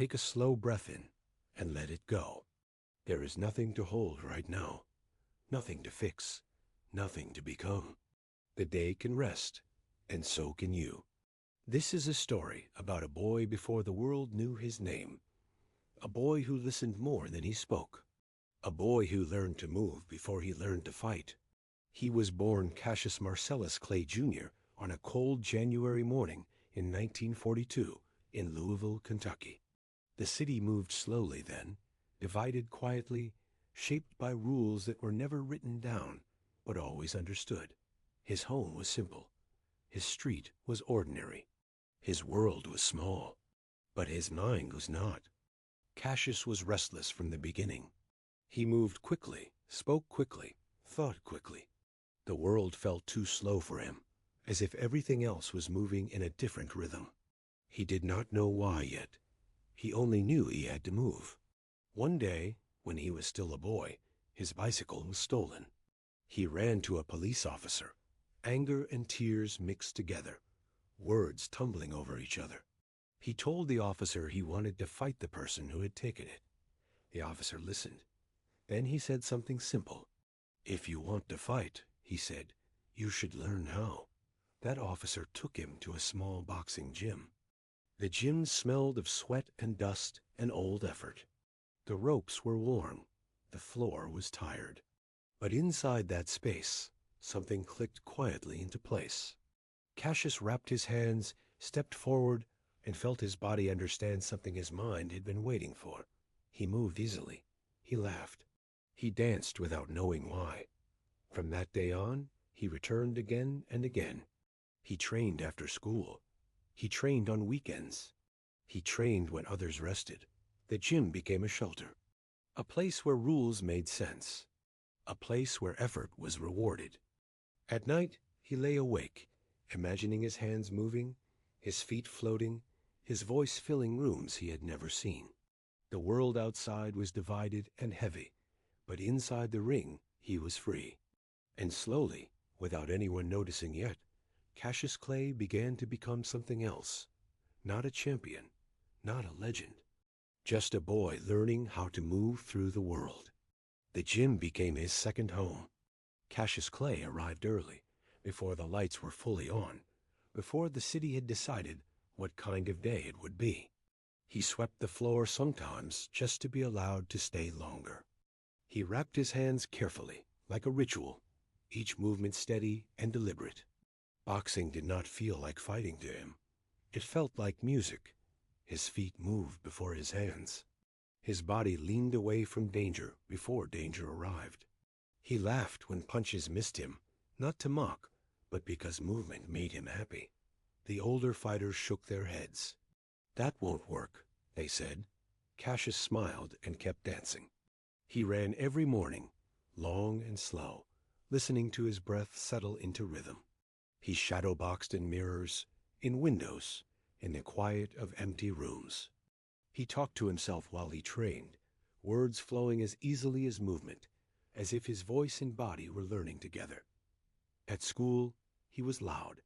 take a slow breath in and let it go. There is nothing to hold right now, nothing to fix, nothing to become. The day can rest, and so can you. This is a story about a boy before the world knew his name, a boy who listened more than he spoke, a boy who learned to move before he learned to fight. He was born Cassius Marcellus Clay Jr. on a cold January morning in 1942 in Louisville, Kentucky. The city moved slowly then, divided quietly, shaped by rules that were never written down, but always understood. His home was simple. His street was ordinary. His world was small, but his mind was not. Cassius was restless from the beginning. He moved quickly, spoke quickly, thought quickly. The world felt too slow for him, as if everything else was moving in a different rhythm. He did not know why yet. He only knew he had to move. One day, when he was still a boy, his bicycle was stolen. He ran to a police officer, anger and tears mixed together, words tumbling over each other. He told the officer he wanted to fight the person who had taken it. The officer listened. Then he said something simple. "If you want to fight," he said, "you should learn how." That officer took him to a small boxing gym. The gym smelled of sweat and dust and old effort. The ropes were warm. The floor was tired. But inside that space, something clicked quietly into place. Cassius wrapped his hands, stepped forward, and felt his body understand something his mind had been waiting for. He moved easily. He laughed. He danced without knowing why. From that day on, he returned again and again. He trained after school. He trained on weekends. He trained when others rested. The gym became a shelter, a place where rules made sense, a place where effort was rewarded. At night, he lay awake, imagining his hands moving, his feet floating, his voice filling rooms he had never seen. The world outside was divided and heavy, but inside the ring he was free. And slowly, without anyone noticing yet, Cassius Clay began to become something else. Not a champion, not a legend. Just a boy learning how to move through the world. The gym became his second home. Cassius Clay arrived early, before the lights were fully on, before the city had decided what kind of day it would be. He swept the floor sometimes just to be allowed to stay longer. He wrapped his hands carefully, like a ritual, each movement steady and deliberate. Boxing did not feel like fighting to him. It felt like music. His feet moved before his hands. His body leaned away from danger before danger arrived. He laughed when punches missed him, not to mock, but because movement made him happy. The older fighters shook their heads. "That won't work," they said. Cassius smiled and kept dancing. He ran every morning, long and slow, listening to his breath settle into rhythm. He shadowboxed in mirrors, in windows, in the quiet of empty rooms. He talked to himself while he trained, words flowing as easily as movement, as if his voice and body were learning together. At school, he was loud.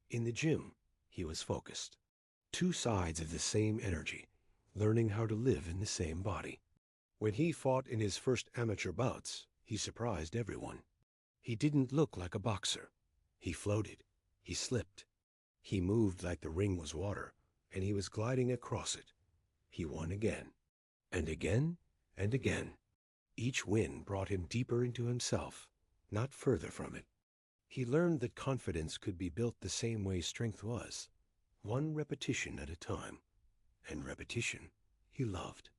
In the gym, he was focused. Two sides of the same energy, learning how to live in the same body. When he fought in his first amateur bouts, he surprised everyone. He didn't look like a boxer. He floated. He slipped. He moved like the ring was water, and he was gliding across it. He won again, and again, and again. Each win brought him deeper into himself, not further from it. He learned that confidence could be built the same way strength was, one repetition at a time. And repetition he loved.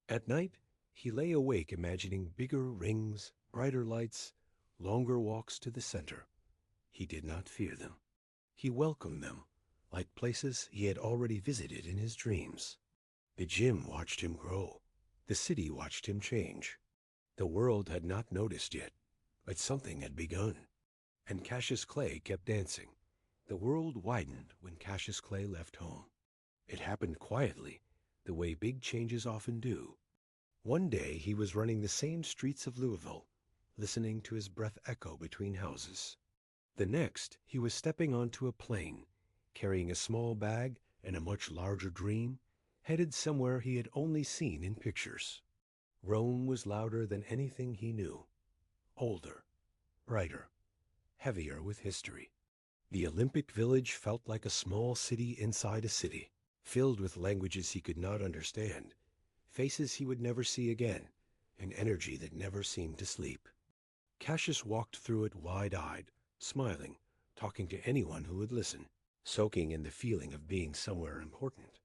At night, he lay awake imagining bigger rings, brighter lights, longer walks to the center. He did not fear them. He welcomed them, like places he had already visited in his dreams. The gym watched him grow. The city watched him change. The world had not noticed yet, but something had begun. And Cassius Clay kept dancing. The world widened when Cassius Clay left home. It happened quietly, the way big changes often do. One day he was running the same streets of Louisville, listening to his breath echo between houses. The next, he was stepping onto a plane, carrying a small bag and a much larger dream, headed somewhere he had only seen in pictures. Rome was louder than anything he knew, older, brighter, heavier with history. The Olympic Village felt like a small city inside a city, filled with languages he could not understand, faces he would never see again, an energy that never seemed to sleep. Cassius walked through it wide-eyed, smiling, talking to anyone who would listen, soaking in the feeling of being somewhere important.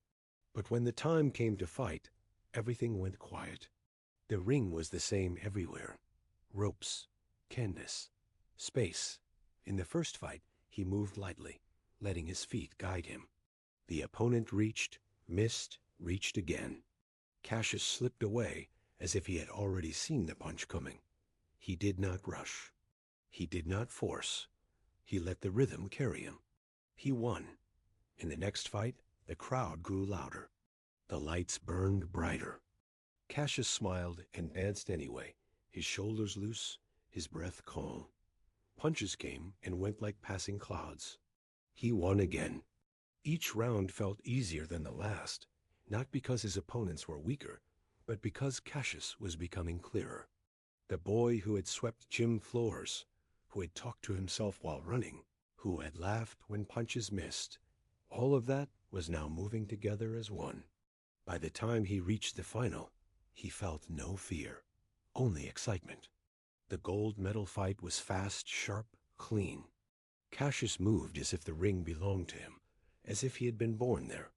But when the time came to fight, everything went quiet. The ring was the same everywhere. Ropes, canvas, space. In the first fight, he moved lightly, letting his feet guide him. The opponent reached, missed, reached again. Cassius slipped away as if he had already seen the punch coming. He did not rush. He did not force. He let the rhythm carry him. He won. In the next fight, the crowd grew louder. The lights burned brighter. Cassius smiled and danced anyway, his shoulders loose, his breath calm. Punches came and went like passing clouds. He won again. Each round felt easier than the last, not because his opponents were weaker, but because Cassius was becoming clearer. The boy who had swept gym floors, who had talked to himself while running, who had laughed when punches missed, all of that was now moving together as one. By the time he reached the final, he felt no fear, only excitement. The gold medal fight was fast, sharp, clean. Cassius moved as if the ring belonged to him, as if he had been born there.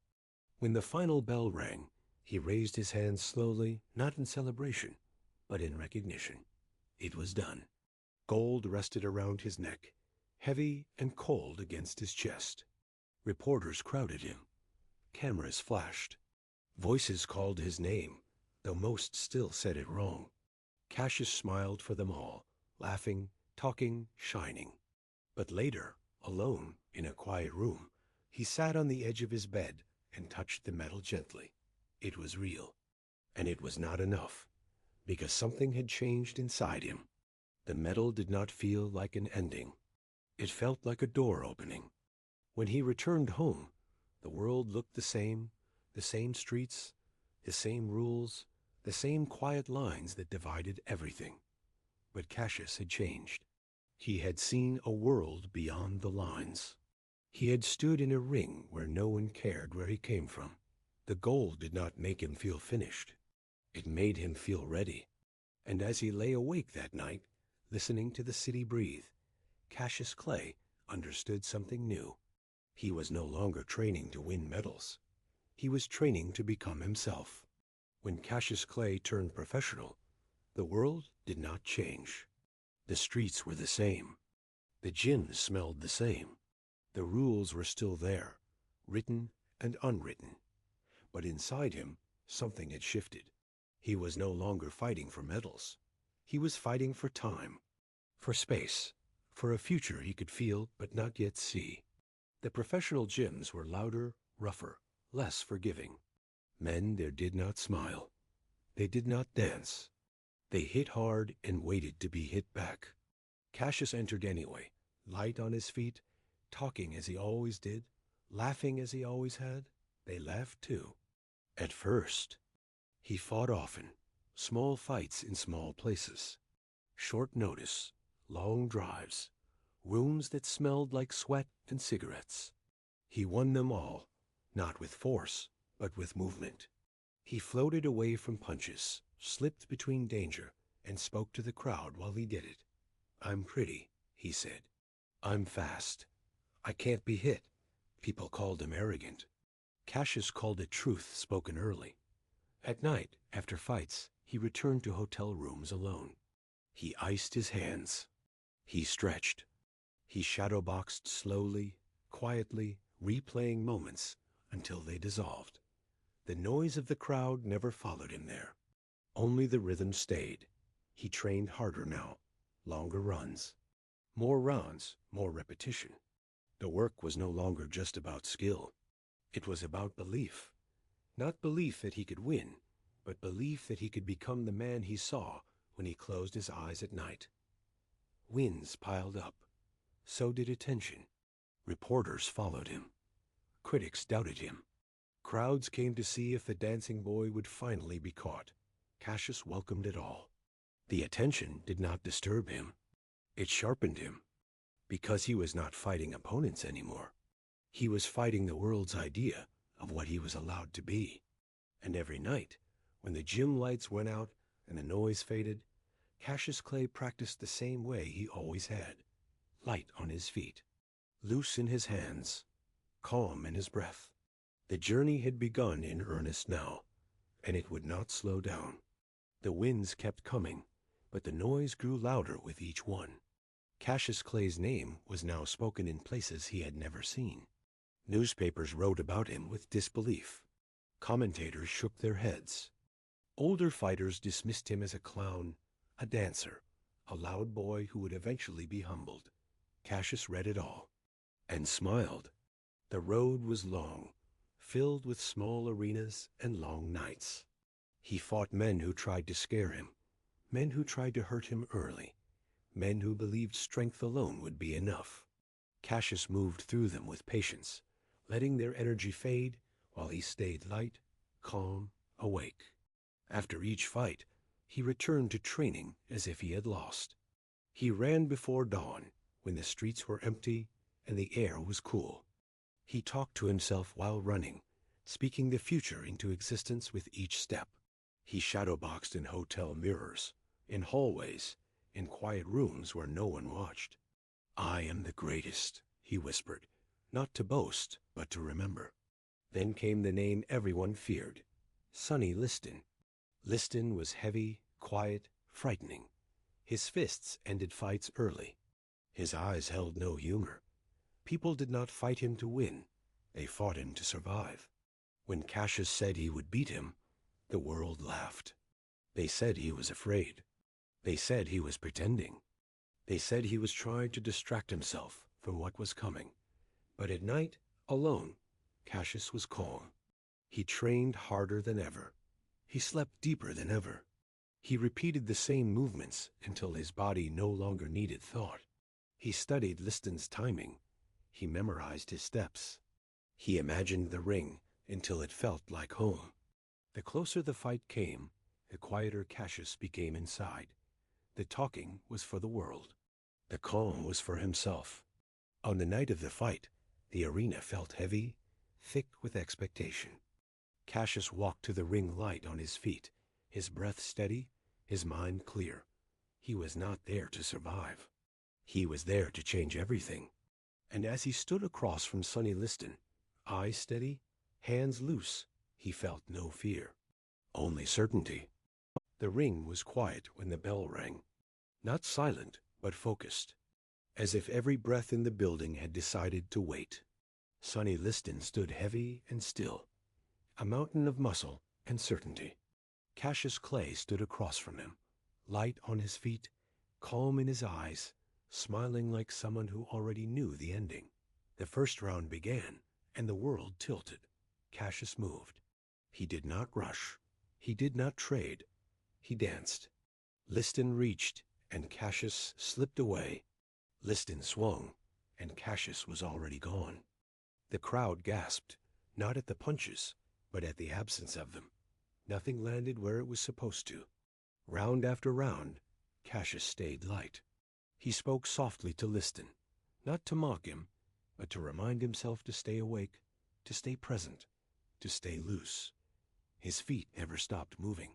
When the final bell rang, he raised his hands slowly, not in celebration, but in recognition. It was done. Gold rested around his neck, heavy and cold against his chest. Reporters crowded him. Cameras flashed. Voices called his name, though most still said it wrong. Cassius smiled for them all, laughing, talking, shining. But later, alone, in a quiet room, he sat on the edge of his bed and touched the medal gently. It was real. And it was not enough, because something had changed inside him. The medal did not feel like an ending. It felt like a door opening. When he returned home, the world looked the same streets, the same rules, the same quiet lines that divided everything. But Cassius had changed. He had seen a world beyond the lines. He had stood in a ring where no one cared where he came from. The gold did not make him feel finished. It made him feel ready. And as he lay awake that night, listening to the city breathe, Cassius Clay understood something new. He was no longer training to win medals. He was training to become himself. When Cassius Clay turned professional, the world did not change. The streets were the same. The gyms smelled the same. The rules were still there, written and unwritten. But inside him, something had shifted. He was no longer fighting for medals. He was fighting for time, for space, for a future he could feel but not yet see. The professional gyms were louder, rougher, less forgiving. Men there did not smile. They did not dance. They hit hard and waited to be hit back. Cassius entered anyway, light on his feet, talking as he always did, laughing as he always had. They laughed too. At first, he fought often, small fights in small places. Short notice, long drives, rooms that smelled like sweat and cigarettes. He won them all, not with force, but with movement. He floated away from punches, slipped between danger, and spoke to the crowd while he did it. "I'm pretty," he said. "I'm fast. I can't be hit." People called him arrogant. Cassius called it truth spoken early. At night, after fights, he returned to hotel rooms alone. He iced his hands. He stretched. He shadowboxed slowly, quietly, replaying moments until they dissolved. The noise of the crowd never followed him there. Only the rhythm stayed. He trained harder now, longer runs. More rounds, more repetition. The work was no longer just about skill. It was about belief. Not belief that he could win, but belief that he could become the man he saw when he closed his eyes at night. Wins piled up. So did attention. Reporters followed him. Critics doubted him. Crowds came to see if the dancing boy would finally be caught. Cassius welcomed it all. The attention did not disturb him. It sharpened him, because he was not fighting opponents anymore. He was fighting the world's idea of what he was allowed to be. And every night, when the gym lights went out and the noise faded, Cassius Clay practiced the same way he always had, light on his feet, loose in his hands, calm in his breath. The journey had begun in earnest now, and it would not slow down. The winds kept coming, but the noise grew louder with each one. Cassius Clay's name was now spoken in places he had never seen. Newspapers wrote about him with disbelief. Commentators shook their heads. Older fighters dismissed him as a clown, a dancer, a loud boy who would eventually be humbled. Cassius read it all, and smiled. The road was long, filled with small arenas and long nights. He fought men who tried to scare him, men who tried to hurt him early, men who believed strength alone would be enough. Cassius moved through them with patience, letting their energy fade while he stayed light, calm, awake. After each fight, he returned to training as if he had lost. He ran before dawn, when the streets were empty and the air was cool. He talked to himself while running, speaking the future into existence with each step. He shadowboxed in hotel mirrors, in hallways, in quiet rooms where no one watched. "I am the greatest," he whispered, not to boast, but to remember. Then came the name everyone feared, Sonny Liston. Liston was heavy, quiet, frightening. His fists ended fights early. His eyes held no humor. People did not fight him to win. They fought him to survive. When Cassius said he would beat him, the world laughed. They said he was afraid. They said he was pretending. They said he was trying to distract himself from what was coming. But at night, alone, Cassius was calm. He trained harder than ever. He slept deeper than ever. He repeated the same movements until his body no longer needed thought. He studied Liston's timing. He memorized his steps. He imagined the ring until it felt like home. The closer the fight came, the quieter Cassius became inside. The talking was for the world. The calm was for himself. On the night of the fight, the arena felt heavy, thick with expectation. Cassius walked to the ring light on his feet, his breath steady, his mind clear. He was not there to survive. He was there to change everything. And as he stood across from Sonny Liston, eyes steady, hands loose, he felt no fear, only certainty. The ring was quiet when the bell rang, not silent, but focused, as if every breath in the building had decided to wait. Sonny Liston stood heavy and still, a mountain of muscle and certainty. Cassius Clay stood across from him, light on his feet, calm in his eyes, smiling like someone who already knew the ending. The first round began, and the world tilted. Cassius moved. He did not rush. He did not trade. He danced. Liston reached, and Cassius slipped away. Liston swung, and Cassius was already gone. The crowd gasped, not at the punches, but at the absence of them. Nothing landed where it was supposed to. Round after round, Cassius stayed light. He spoke softly to Liston, not to mock him, but to remind himself to stay awake, to stay present, to stay loose. His feet never stopped moving.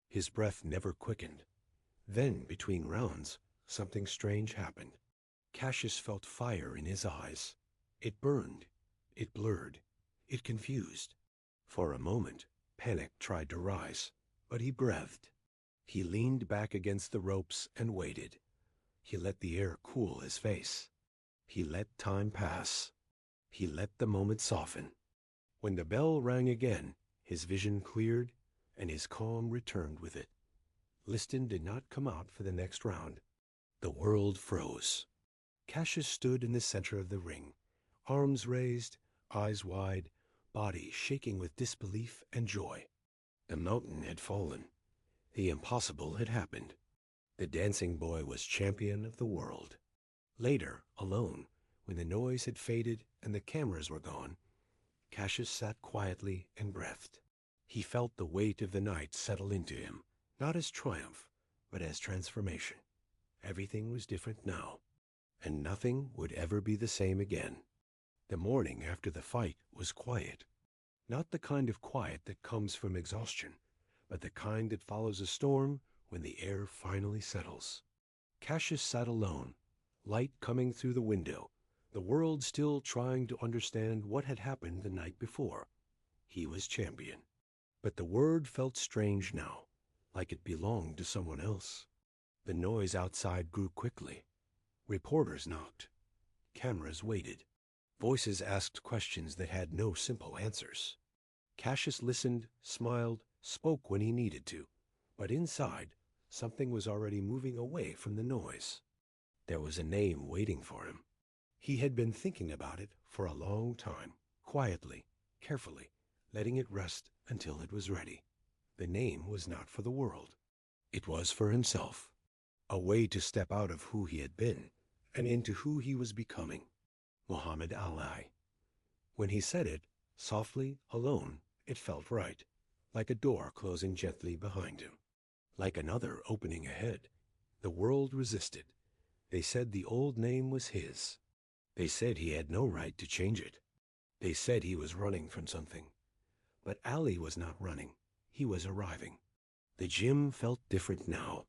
His breath never quickened. Then, between rounds, something strange happened. Cassius felt fire in his eyes. It burned. It blurred. It confused. For a moment, panic tried to rise, but he breathed. He leaned back against the ropes and waited. He let the air cool his face. He let time pass. He let the moment soften. When the bell rang again, his vision cleared, and his calm returned with it. Liston did not come out for the next round. The world froze. Cassius stood in the center of the ring, arms raised, eyes wide, body shaking with disbelief and joy. The mountain had fallen. The impossible had happened. The dancing boy was champion of the world. Later, alone, when the noise had faded and the cameras were gone, Cassius sat quietly and breathed. He felt the weight of the night settle into him, not as triumph, but as transformation. Everything was different now, and nothing would ever be the same again. The morning after the fight was quiet. Not the kind of quiet that comes from exhaustion, but the kind that follows a storm when the air finally settles. Cassius sat alone, light coming through the window, the world still trying to understand what had happened the night before. He was champion. But the word felt strange now, like it belonged to someone else. The noise outside grew quickly. Reporters knocked. Cameras waited. Voices asked questions that had no simple answers. Cassius listened, smiled, spoke when he needed to, but inside, something was already moving away from the noise. There was a name waiting for him. He had been thinking about it for a long time, quietly, carefully, letting it rest until it was ready. The name was not for the world. It was for himself, a way to step out of who he had been and into who he was becoming. Muhammad Ali. When he said it, softly, alone, it felt right, like a door closing gently behind him, like another opening ahead. The world resisted. They said the old name was his. They said he had no right to change it. They said he was running from something. But Ali was not running. He was arriving. The gym felt different now.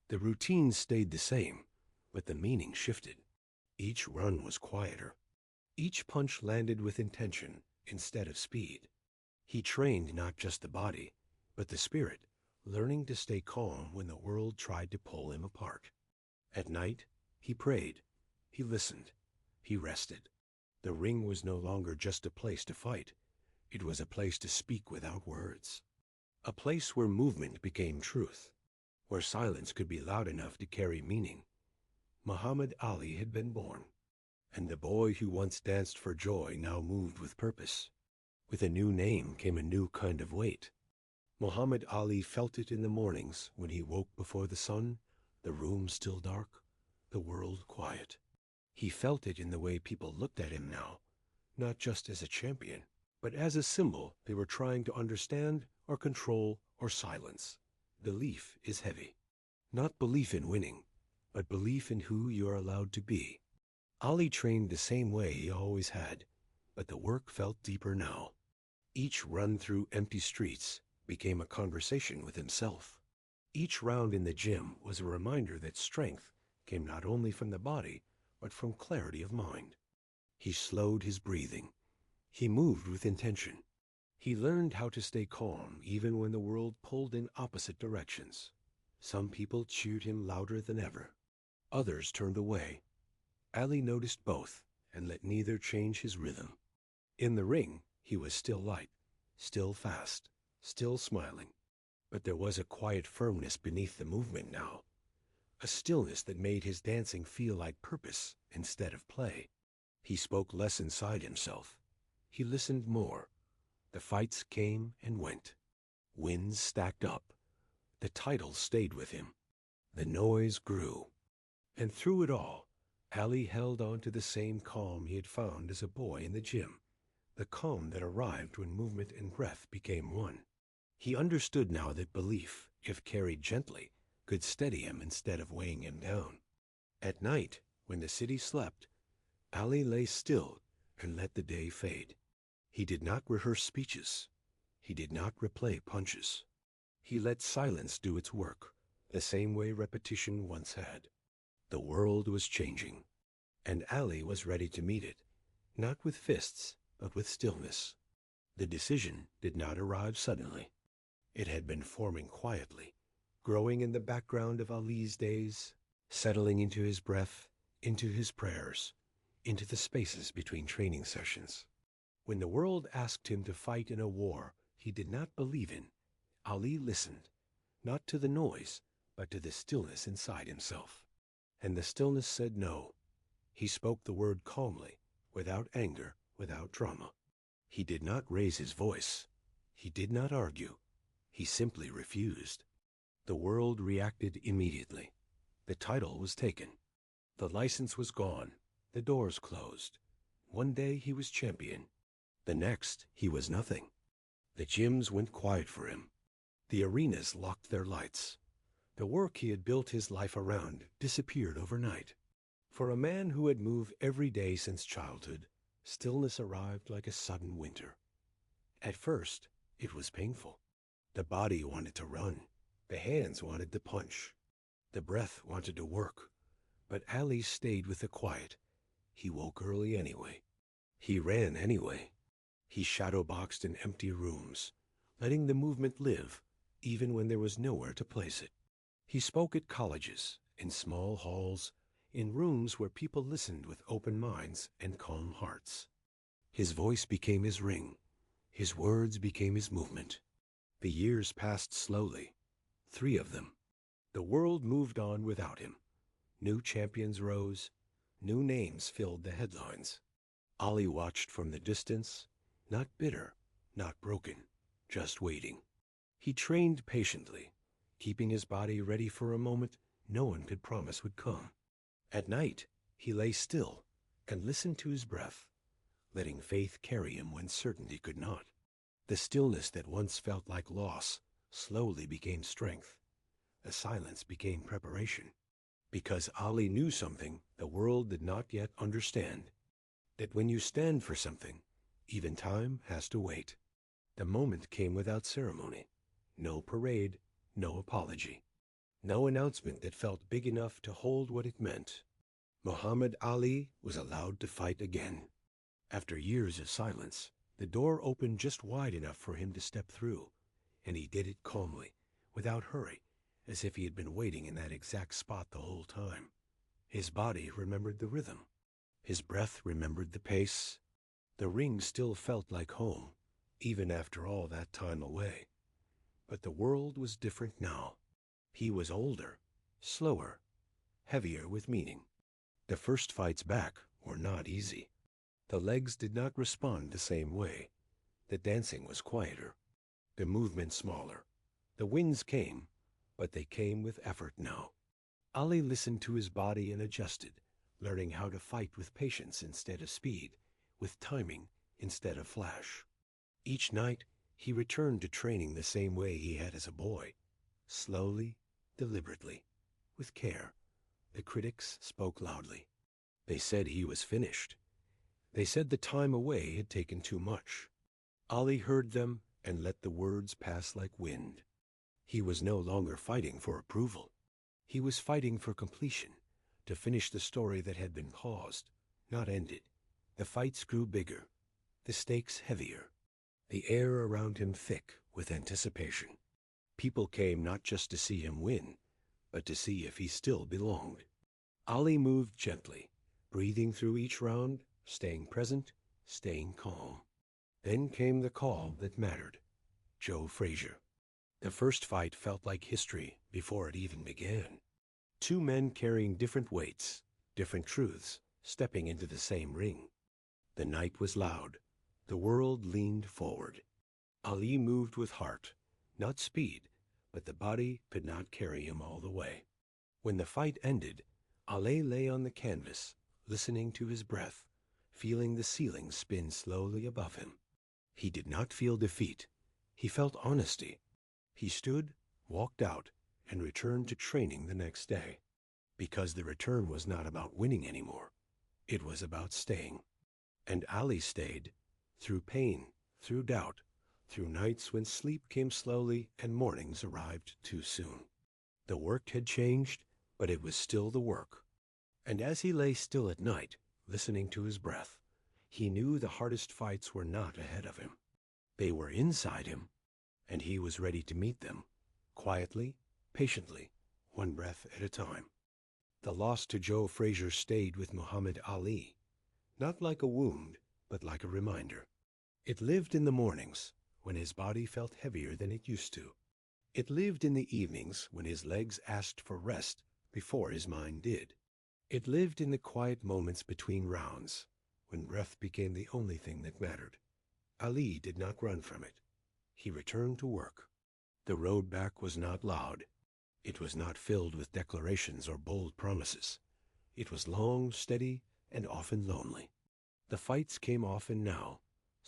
The routine stayed the same, but the meaning shifted. Each run was quieter. Each punch landed with intention instead of speed. He trained not just the body, but the spirit, learning to stay calm when the world tried to pull him apart. At night, he prayed. He listened. He rested. The ring was no longer just a place to fight. It was a place to speak without words. A place where movement became truth, where silence could be loud enough to carry meaning. Muhammad Ali had been born, and the boy who once danced for joy now moved with purpose. With a new name came a new kind of weight. Muhammad Ali felt it in the mornings when he woke before the sun, the room still dark, the world quiet. He felt it in the way people looked at him now, not just as a champion, but as a symbol they were trying to understand or control or silence. Belief is heavy. Not belief in winning, but belief in who you are allowed to be. Ali trained the same way he always had, but the work felt deeper now. Each run through empty streets became a conversation with himself. Each round in the gym was a reminder that strength came not only from the body, but from clarity of mind. He slowed his breathing. He moved with intention. He learned how to stay calm even when the world pulled in opposite directions. Some people cheered him louder than ever. Others turned away. Ali noticed both and let neither change his rhythm. In the ring, he was still light, still fast, still smiling. But there was a quiet firmness beneath the movement now, a stillness that made his dancing feel like purpose instead of play. He spoke less inside himself. He listened more. The fights came and went. Wins stacked up. The title stayed with him. The noise grew. And through it all, Ali held on to the same calm he had found as a boy in the gym, the calm that arrived when movement and breath became one. He understood now that belief, if carried gently, could steady him instead of weighing him down. At night, when the city slept, Ali lay still and let the day fade. He did not rehearse speeches. He did not replay punches. He let silence do its work, the same way repetition once had. The world was changing, and Ali was ready to meet it, not with fists, but with stillness. The decision did not arrive suddenly. It had been forming quietly, growing in the background of Ali's days, settling into his breath, into his prayers, into the spaces between training sessions. When the world asked him to fight in a war he did not believe in, Ali listened, not to the noise, but to the stillness inside himself. And the stillness said no. He spoke the word calmly, without anger, without drama. He did not raise his voice. He did not argue. He simply refused. The world reacted immediately. The title was taken. The license was gone. The doors closed. One day he was champion. The next, he was nothing. The gyms went quiet for him. The arenas locked their lights. The work he had built his life around disappeared overnight. For a man who had moved every day since childhood, stillness arrived like a sudden winter. At first, it was painful. The body wanted to run. The hands wanted to punch. The breath wanted to work. But Ali stayed with the quiet. He woke early anyway. He ran anyway. He shadowboxed in empty rooms, letting the movement live, even when there was nowhere to place it. He spoke at colleges, in small halls, in rooms where people listened with open minds and calm hearts. His voice became his ring. His words became his movement. The years passed slowly. 3 of them. The world moved on without him. New champions rose. New names filled the headlines. Ali watched from the distance, not bitter, not broken, just waiting. He trained patiently, keeping his body ready for a moment no one could promise would come. At night, he lay still and listened to his breath, letting faith carry him when certainty could not. The stillness that once felt like loss slowly became strength. The silence became preparation. Because Ali knew something the world did not yet understand. That when you stand for something, even time has to wait. The moment came without ceremony. No parade, no apology. No announcement that felt big enough to hold what it meant. Muhammad Ali was allowed to fight again. After years of silence, the door opened just wide enough for him to step through, and he did it calmly, without hurry, as if he had been waiting in that exact spot the whole time. His body remembered the rhythm. His breath remembered the pace. The ring still felt like home, even after all that time away. But the world was different now. He was older, slower, heavier with meaning. The first fights back were not easy. The legs did not respond the same way. The dancing was quieter, the movement smaller. The wins came, but they came with effort now. Ali listened to his body and adjusted, learning how to fight with patience instead of speed, with timing instead of flash. Each night, he returned to training the same way he had as a boy, slowly, deliberately, with care. The critics spoke loudly. They said he was finished. They said the time away had taken too much. Ali heard them and let the words pass like wind. He was no longer fighting for approval. He was fighting for completion, to finish the story that had been paused, not ended. The fights grew bigger, the stakes heavier, the air around him thick with anticipation. People came not just to see him win, but to see if he still belonged. Ali moved gently, breathing through each round, staying present, staying calm. Then came the call that mattered. Joe Frazier. The first fight felt like history before it even began. 2 men carrying different weights, different truths, stepping into the same ring. The night was loud. The world leaned forward. Ali moved with heart, not speed, but the body could not carry him all the way. When the fight ended, Ali lay on the canvas, listening to his breath, feeling the ceiling spin slowly above him. He did not feel defeat. He felt honesty. He stood, walked out, and returned to training the next day. Because the return was not about winning anymore. It was about staying. And Ali stayed, through pain, through doubt, through nights when sleep came slowly and mornings arrived too soon. The work had changed, but it was still the work. And as he lay still at night, listening to his breath, he knew the hardest fights were not ahead of him. They were inside him, and he was ready to meet them, quietly, patiently, one breath at a time. The loss to Joe Frazier stayed with Muhammad Ali, not like a wound, but like a reminder. It lived in the mornings, when his body felt heavier than it used to. It lived in the evenings when his legs asked for rest before his mind did. It lived in the quiet moments between rounds, when breath became the only thing that mattered. Ali did not run from it. He returned to work. The road back was not loud. It was not filled with declarations or bold promises. It was long, steady, and often lonely. The fights came often now,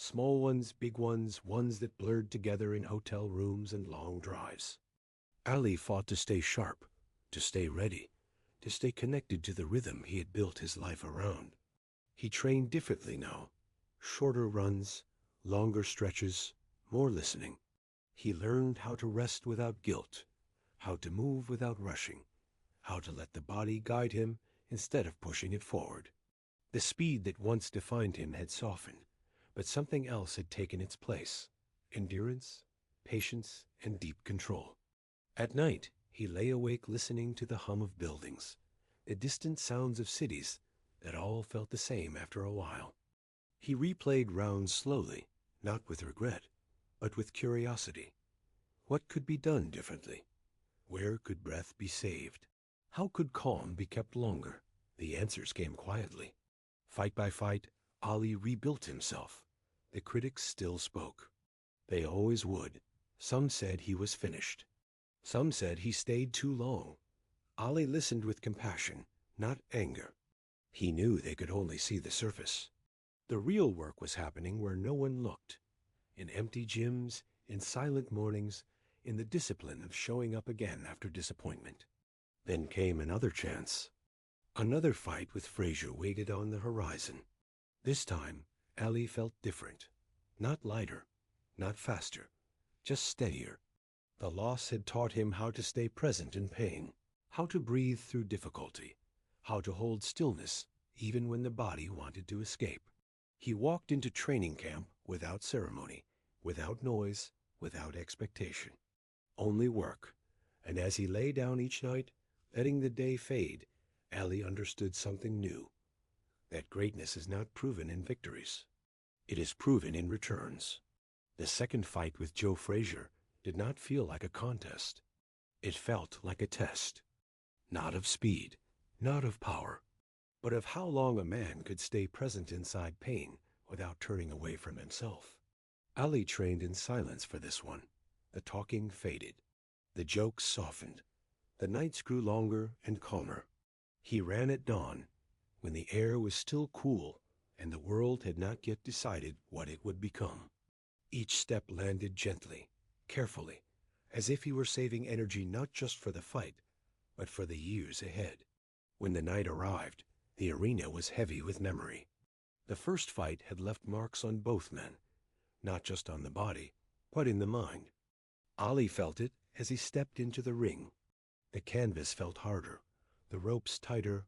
Small ones, big ones, ones that blurred together in hotel rooms and long drives. Ali fought to stay sharp, to stay ready, to stay connected to the rhythm he had built his life around. He trained differently now. Shorter runs, longer stretches, more listening. He learned how to rest without guilt, how to move without rushing, how to let the body guide him instead of pushing it forward. The speed that once defined him had softened, but something else had taken its place: endurance, patience, and deep control. At night, he lay awake listening to the hum of buildings, the distant sounds of cities that all felt the same after a while. He replayed rounds slowly, not with regret, but with curiosity. What could be done differently? Where could breath be saved? How could calm be kept longer? The answers came quietly. Fight by fight, Ali rebuilt himself. The critics still spoke. They always would. Some said he was finished. Some said he stayed too long. Ali listened with compassion, not anger. He knew they could only see the surface. The real work was happening where no one looked. In empty gyms, in silent mornings, in the discipline of showing up again after disappointment. Then came another chance. Another fight with Frazier waited on the horizon. This time, Ali felt different. Not lighter, not faster, just steadier. The loss had taught him how to stay present in pain, how to breathe through difficulty, how to hold stillness even when the body wanted to escape. He walked into training camp without ceremony, without noise, without expectation. Only work. And as he lay down each night, letting the day fade, Ali understood something new. That greatness is not proven in victories. It is proven in returns. The second fight with Joe Frazier did not feel like a contest. It felt like a test. Not of speed, not of power, but of how long a man could stay present inside pain without turning away from himself. Ali trained in silence for this one. The talking faded. The jokes softened. The nights grew longer and calmer. He ran at dawn, when the air was still cool and the world had not yet decided what it would become. Each step landed gently, carefully, as if he were saving energy not just for the fight, but for the years ahead. When the night arrived, the arena was heavy with memory. The first fight had left marks on both men, not just on the body, but in the mind. Ali felt it as he stepped into the ring. The canvas felt harder, the ropes tighter,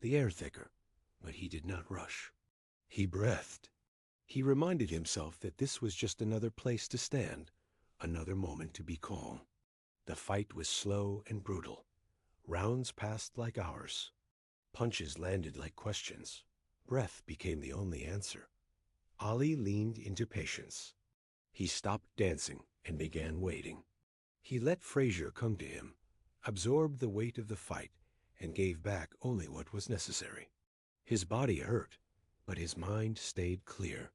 the air thicker, but he did not rush. He breathed. He reminded himself that this was just another place to stand, another moment to be calm. The fight was slow and brutal. Rounds passed like hours. Punches landed like questions. Breath became the only answer. Ali leaned into patience. He stopped dancing and began waiting. He let Frazier come to him, absorbed the weight of the fight, and gave back only what was necessary. His body hurt, but his mind stayed clear.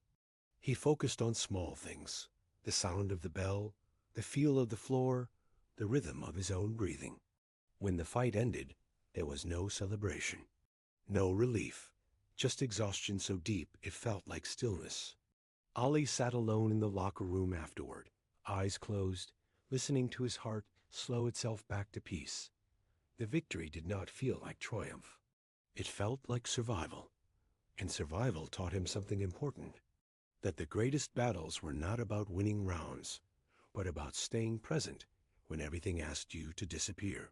He focused on small things: the sound of the bell, the feel of the floor, the rhythm of his own breathing. When the fight ended, there was no celebration, no relief, just exhaustion so deep it felt like stillness. Ali sat alone in the locker room afterward, eyes closed, listening to his heart slow itself back to peace. The victory did not feel like triumph. It felt like survival. And survival taught him something important: that the greatest battles were not about winning rounds, but about staying present when everything asked you to disappear.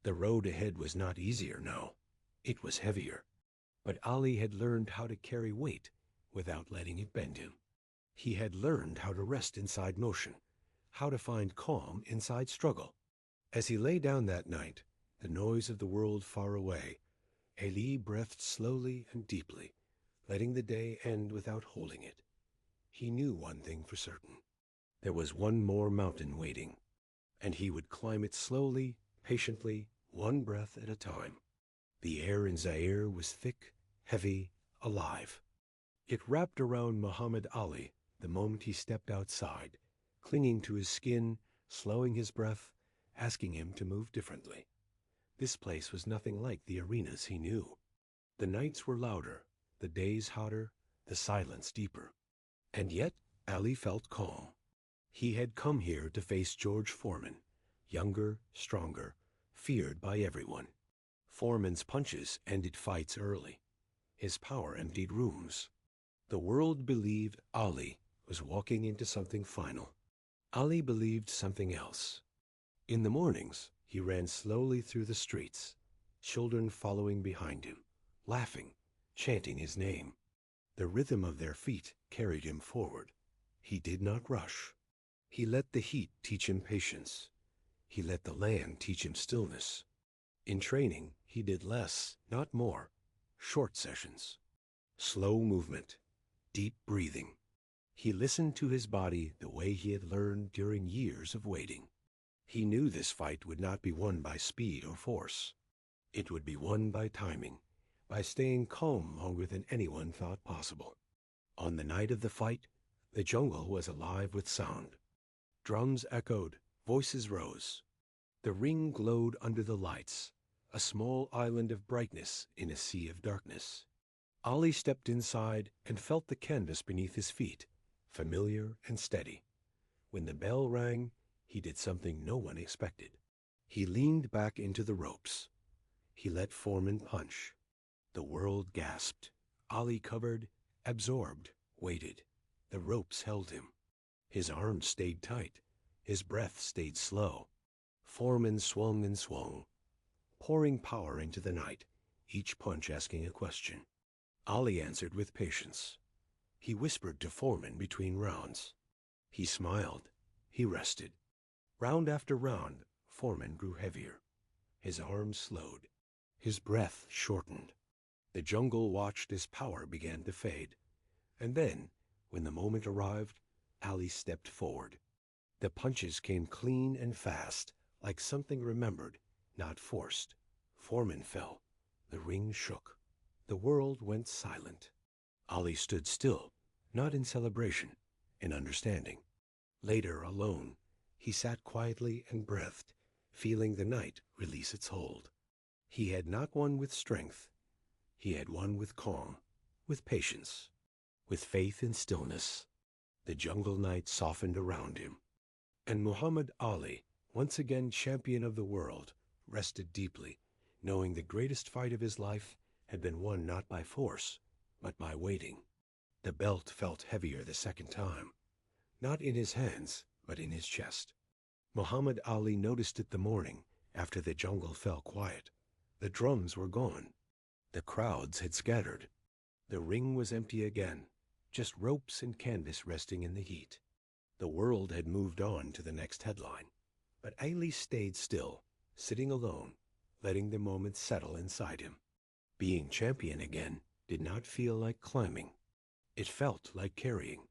The road ahead was not easier now. It was heavier. But Ali had learned how to carry weight without letting it bend him. He had learned how to rest inside motion, how to find calm inside struggle. As he lay down that night, the noise of the world far away, Ali breathed slowly and deeply, letting the day end without holding it. He knew one thing for certain. There was one more mountain waiting, and he would climb it slowly, patiently, one breath at a time. The air in Zaire was thick, heavy, alive. It wrapped around Muhammad Ali the moment he stepped outside, clinging to his skin, slowing his breath, asking him to move differently. This place was nothing like the arenas he knew. The nights were louder, the days hotter, the silence deeper. And yet Ali felt calm. He had come here to face George Foreman, younger, stronger, feared by everyone. Foreman's punches ended fights early. His power emptied rooms. The world believed Ali was walking into something final. Ali believed something else. In the mornings, he ran slowly through the streets, children following behind him, laughing, chanting his name. The rhythm of their feet carried him forward. He did not rush. He let the heat teach him patience. He let the land teach him stillness. In training, he did less, not more. Short sessions. Slow movement. Deep breathing. He listened to his body the way he had learned during years of waiting. He knew this fight would not be won by speed or force. It would be won by timing, by staying calm longer than anyone thought possible. On the night of the fight, the jungle was alive with sound. Drums echoed, voices rose. The ring glowed under the lights, a small island of brightness in a sea of darkness. Ali stepped inside and felt the canvas beneath his feet, familiar and steady. When the bell rang, he did something no one expected. He leaned back into the ropes. He let Foreman punch. The world gasped. Ali covered, absorbed, waited. The ropes held him. His arms stayed tight. His breath stayed slow. Foreman swung and swung, pouring power into the night, each punch asking a question. Ali answered with patience. He whispered to Foreman between rounds. He smiled. He rested. Round after round, Foreman grew heavier. His arms slowed. His breath shortened. The jungle watched as power began to fade. And then, when the moment arrived, Ali stepped forward. The punches came clean and fast, like something remembered, not forced. Foreman fell. The ring shook. The world went silent. Ali stood still, not in celebration, in understanding. Later, alone, he sat quietly and breathed, feeling the night release its hold. He had not won with strength. He had won with calm, with patience, with faith in stillness. The jungle night softened around him. And Muhammad Ali, once again champion of the world, rested deeply, knowing the greatest fight of his life had been won not by force, but by waiting. The belt felt heavier the second time, not in his hands, but in his chest. Muhammad Ali noticed it the morning after the jungle fell quiet. The drums were gone. The crowds had scattered. The ring was empty again, just ropes and canvas resting in the heat. The world had moved on to the next headline. But Ali stayed still, sitting alone, letting the moment settle inside him. Being champion again did not feel like climbing. It felt like carrying.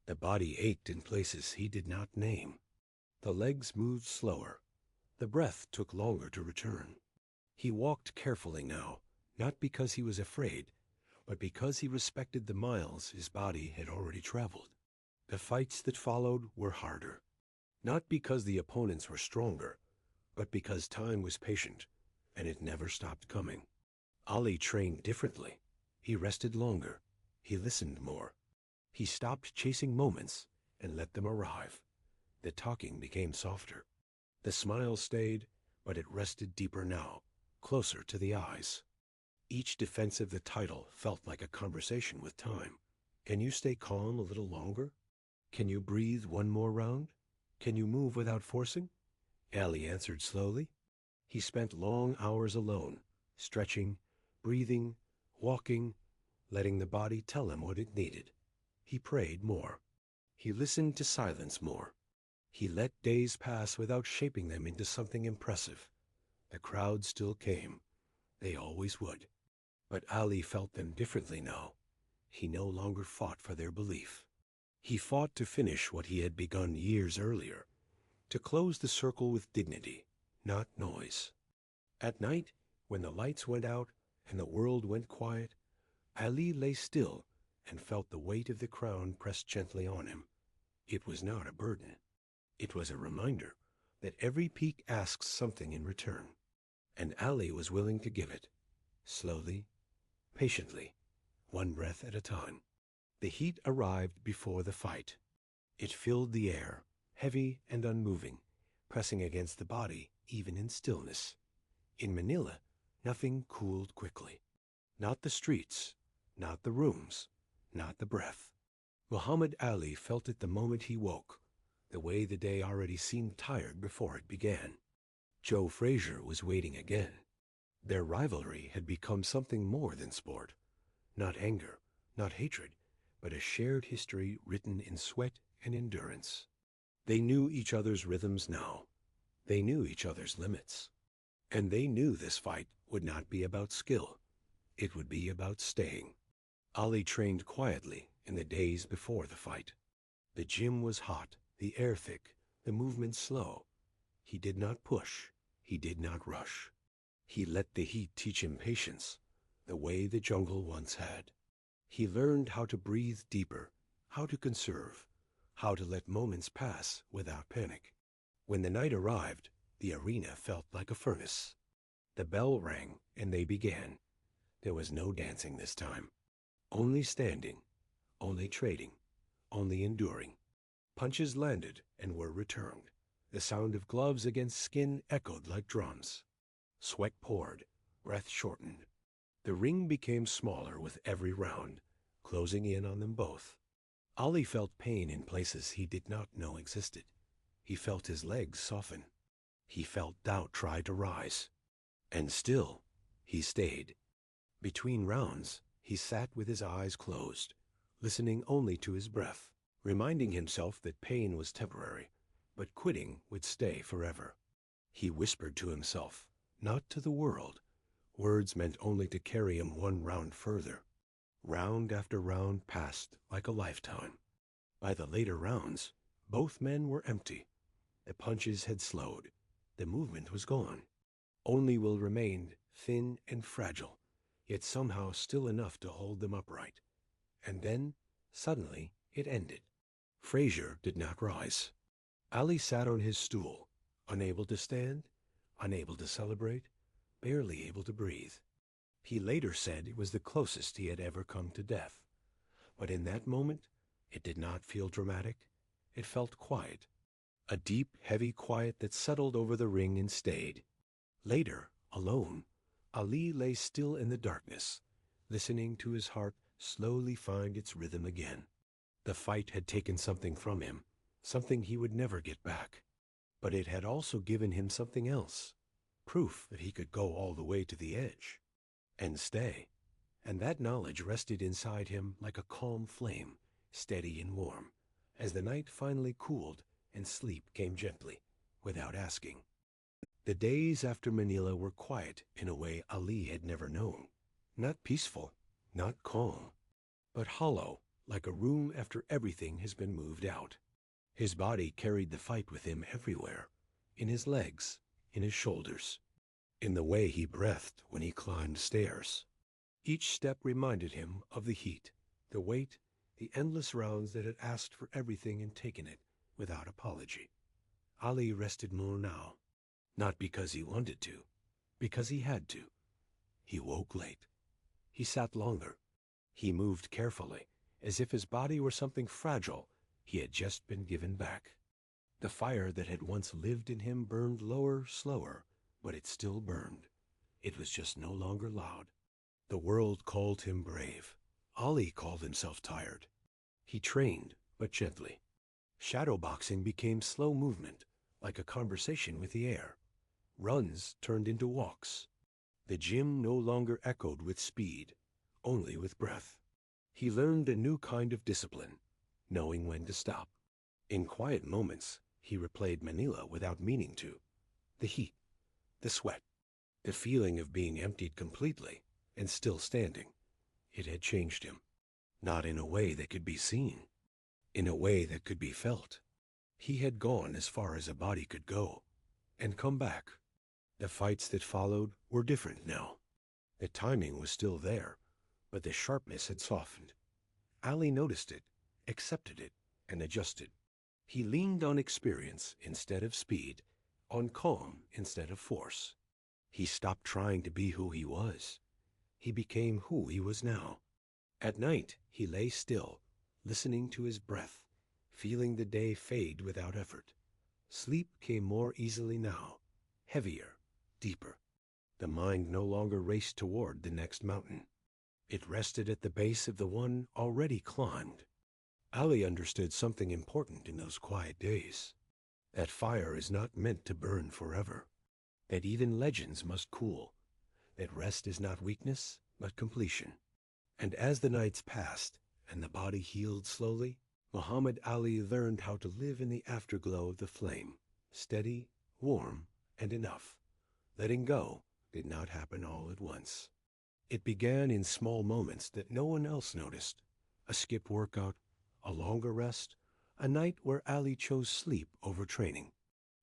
The body ached in places he did not name. The legs moved slower. The breath took longer to return. He walked carefully now, not because he was afraid, but because he respected the miles his body had already traveled. The fights that followed were harder, not because the opponents were stronger, but because time was patient, and it never stopped coming. Ali trained differently. He rested longer. He listened more. He stopped chasing moments and let them arrive. The talking became softer. The smile stayed, but it rested deeper now, closer to the eyes. Each defense of the title felt like a conversation with time. Can you stay calm a little longer? Can you breathe one more round? Can you move without forcing? Ali answered slowly. He spent long hours alone, stretching, breathing, walking, letting the body tell him what it needed. He prayed more. He listened to silence more. He let days pass without shaping them into something impressive. The crowd still came. They always would. But Ali felt them differently now. He no longer fought for their belief. He fought to finish what he had begun years earlier, to close the circle with dignity, not noise. At night, when the lights went out and the world went quiet, Ali lay still and felt the weight of the crown pressed gently on him. It was not a burden. It was a reminder that every peak asks something in return, and Ali was willing to give it, slowly, patiently, one breath at a time. The heat arrived before the fight. It filled the air, heavy and unmoving, pressing against the body even in stillness. In Manila, nothing cooled quickly. Not the streets, not the rooms, not the breath. Muhammad Ali felt it the moment he woke, the way the day already seemed tired before it began. Joe Frazier was waiting again. Their rivalry had become something more than sport. Not anger, not hatred, but a shared history written in sweat and endurance. They knew each other's rhythms now. They knew each other's limits. And they knew this fight would not be about skill. It would be about staying. Ali trained quietly in the days before the fight. The gym was hot, the air thick, the movement slow. He did not push. He did not rush. He let the heat teach him patience, the way the jungle once had. He learned how to breathe deeper, how to conserve, how to let moments pass without panic. When the night arrived, the arena felt like a furnace. The bell rang, and they began. There was no dancing this time. Only standing, only trading, only enduring. Punches landed and were returned. The sound of gloves against skin echoed like drums. Sweat poured, breath shortened. The ring became smaller with every round, closing in on them both. Ali felt pain in places he did not know existed. He felt his legs soften. He felt doubt try to rise. And still, he stayed. Between rounds, he sat with his eyes closed, listening only to his breath, reminding himself that pain was temporary, but quitting would stay forever. He whispered to himself, not to the world. Words meant only to carry him one round further. Round after round passed like a lifetime. By the later rounds, both men were empty. The punches had slowed. The movement was gone. Only Will remained thin and fragile, yet somehow still enough to hold them upright. And then, suddenly, it ended. Frazier did not rise. Ali sat on his stool, unable to stand, unable to celebrate, barely able to breathe. He later said it was the closest he had ever come to death. But in that moment, it did not feel dramatic. It felt quiet. A deep, heavy quiet that settled over the ring and stayed. Later, alone, Ali lay still in the darkness, listening to his heart slowly find its rhythm again. The fight had taken something from him, something he would never get back. But it had also given him something else, proof that he could go all the way to the edge and stay. And that knowledge rested inside him like a calm flame, steady and warm, as the night finally cooled and sleep came gently, without asking. The days after Manila were quiet in a way Ali had never known. Not peaceful, not calm, but hollow, like a room after everything has been moved out. His body carried the fight with him everywhere, in his legs, in his shoulders, in the way he breathed when he climbed stairs. Each step reminded him of the heat, the weight, the endless rounds that had asked for everything and taken it without apology. Ali rested more now, not because he wanted to, because he had to. He woke late. He sat longer. He moved carefully, as if his body were something fragile he had just been given back. The fire that had once lived in him burned lower, slower, but it still burned. It was just no longer loud. The world called him brave. Ali called himself tired. He trained, but gently. Shadowboxing became slow movement, like a conversation with the air. Runs turned into walks. The gym no longer echoed with speed, only with breath. He learned a new kind of discipline, knowing when to stop. In quiet moments, he replayed Manila without meaning to. The heat, the sweat, the feeling of being emptied completely and still standing. It had changed him, not in a way that could be seen, in a way that could be felt. He had gone as far as a body could go, and come back. The fights that followed were different now. The timing was still there, but the sharpness had softened. Ali noticed it, accepted it, and adjusted. He leaned on experience instead of speed, on calm instead of force. He stopped trying to be who he was. He became who he was now. At night, he lay still, listening to his breath, feeling the day fade without effort. Sleep came more easily now, heavier, deeper. The mind no longer raced toward the next mountain. It rested at the base of the one already climbed. Ali understood something important in those quiet days. That fire is not meant to burn forever. That even legends must cool. That rest is not weakness, but completion. And as the nights passed, and the body healed slowly, Muhammad Ali learned how to live in the afterglow of the flame, steady, warm, and enough. Letting go did not happen all at once. It began in small moments that no one else noticed. A skip workout, a longer rest, a night where Ali chose sleep over training.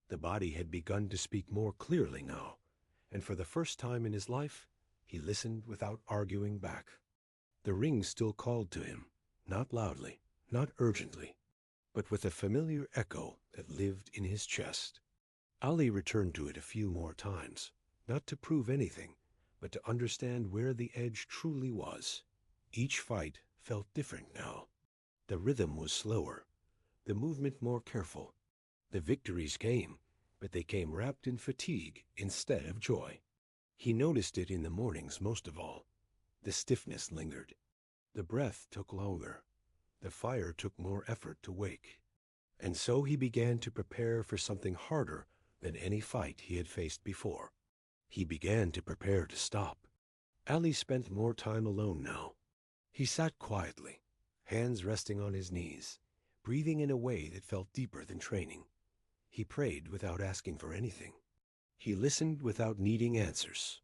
The body had begun to speak more clearly now, and for the first time in his life, he listened without arguing back. The ring still called to him, not loudly, not urgently, but with a familiar echo that lived in his chest. Ali returned to it a few more times, not to prove anything, but to understand where the edge truly was. Each fight felt different now. The rhythm was slower, the movement more careful. The victories came, but they came wrapped in fatigue instead of joy. He noticed it in the mornings most of all. The stiffness lingered. The breath took longer. The fire took more effort to wake. And so he began to prepare for something harder than any fight he had faced before. He began to prepare to stop. Ali spent more time alone now. He sat quietly, hands resting on his knees, breathing in a way that felt deeper than training. He prayed without asking for anything. He listened without needing answers.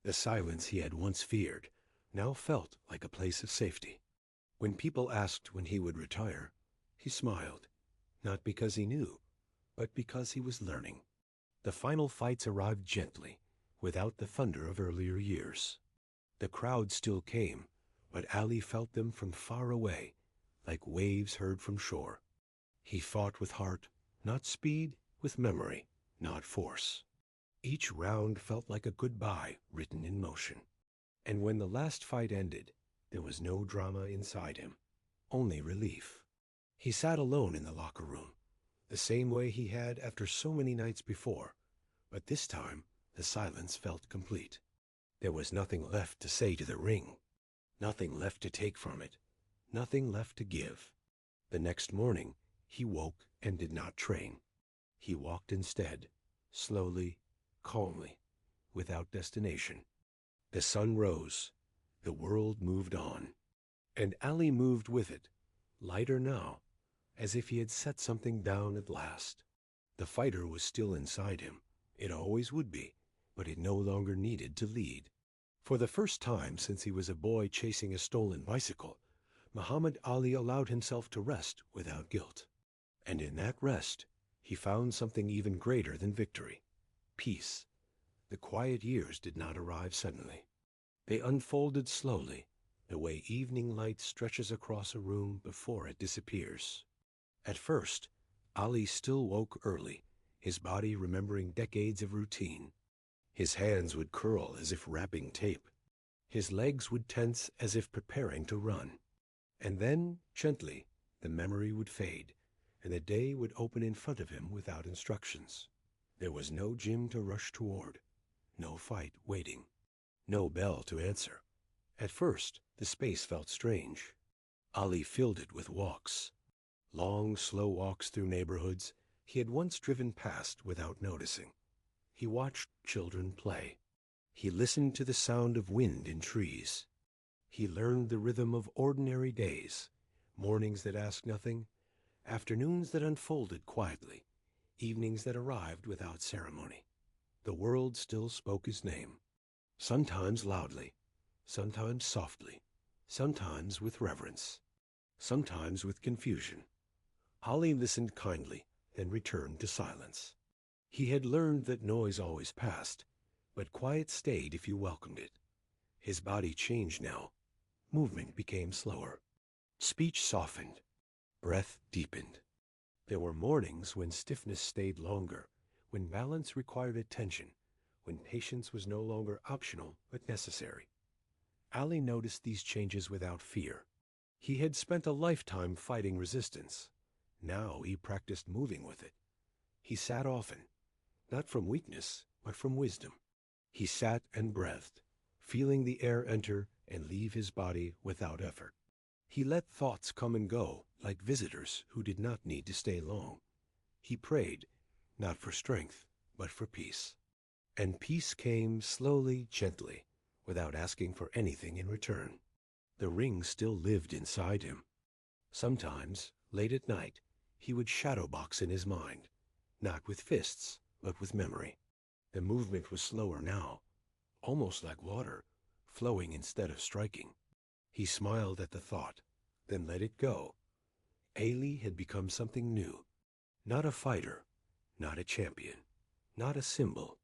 The silence he had once feared now felt like a place of safety. When people asked when he would retire, he smiled, not because he knew, but because he was learning. The final fights arrived gently, without the thunder of earlier years. The crowd still came, but Ali felt them from far away, like waves heard from shore. He fought with heart, not speed, with memory, not force. Each round felt like a goodbye written in motion. And when the last fight ended, there was no drama inside him, only relief. He sat alone in the locker room, the same way he had after so many nights before, but this time the silence felt complete. There was nothing left to say to the ring, nothing left to take from it, nothing left to give. The next morning, he woke and did not train. He walked instead, slowly, calmly, without destination. The sun rose. The world moved on. And Ali moved with it, lighter now, as if he had set something down at last. The fighter was still inside him. It always would be, but it no longer needed to lead. For the first time since he was a boy chasing a stolen bicycle, Muhammad Ali allowed himself to rest without guilt. And in that rest, he found something even greater than victory: peace. The quiet years did not arrive suddenly. They unfolded slowly, the way evening light stretches across a room before it disappears. At first, Ali still woke early, his body remembering decades of routine. His hands would curl as if wrapping tape. His legs would tense as if preparing to run. And then, gently, the memory would fade, and the day would open in front of him without instructions. There was no gym to rush toward, no fight waiting, no bell to answer. At first, the space felt strange. Ali filled it with walks. Long, slow walks through neighborhoods he had once driven past without noticing. He watched children play. He listened to the sound of wind in trees. He learned the rhythm of ordinary days, mornings that asked nothing, afternoons that unfolded quietly, evenings that arrived without ceremony. The world still spoke his name, sometimes loudly, sometimes softly, sometimes with reverence, sometimes with confusion. Ali listened kindly, then returned to silence. He had learned that noise always passed, but quiet stayed if you welcomed it. His body changed now. Movement became slower. Speech softened. Breath deepened. There were mornings when stiffness stayed longer, when balance required attention, when patience was no longer optional but necessary. Ali noticed these changes without fear. He had spent a lifetime fighting resistance. Now he practiced moving with it. He sat often, not from weakness, but from wisdom. He sat and breathed, feeling the air enter and leave his body without effort. He let thoughts come and go like visitors who did not need to stay long. He prayed, not for strength, but for peace. And peace came slowly, gently, without asking for anything in return. The ring still lived inside him. Sometimes, late at night, he would shadow box in his mind, not with fists, but with memory. The movement was slower now, almost like water, flowing instead of striking. He smiled at the thought, then let it go. Ailey had become something new. Not a fighter, not a champion, not a symbol.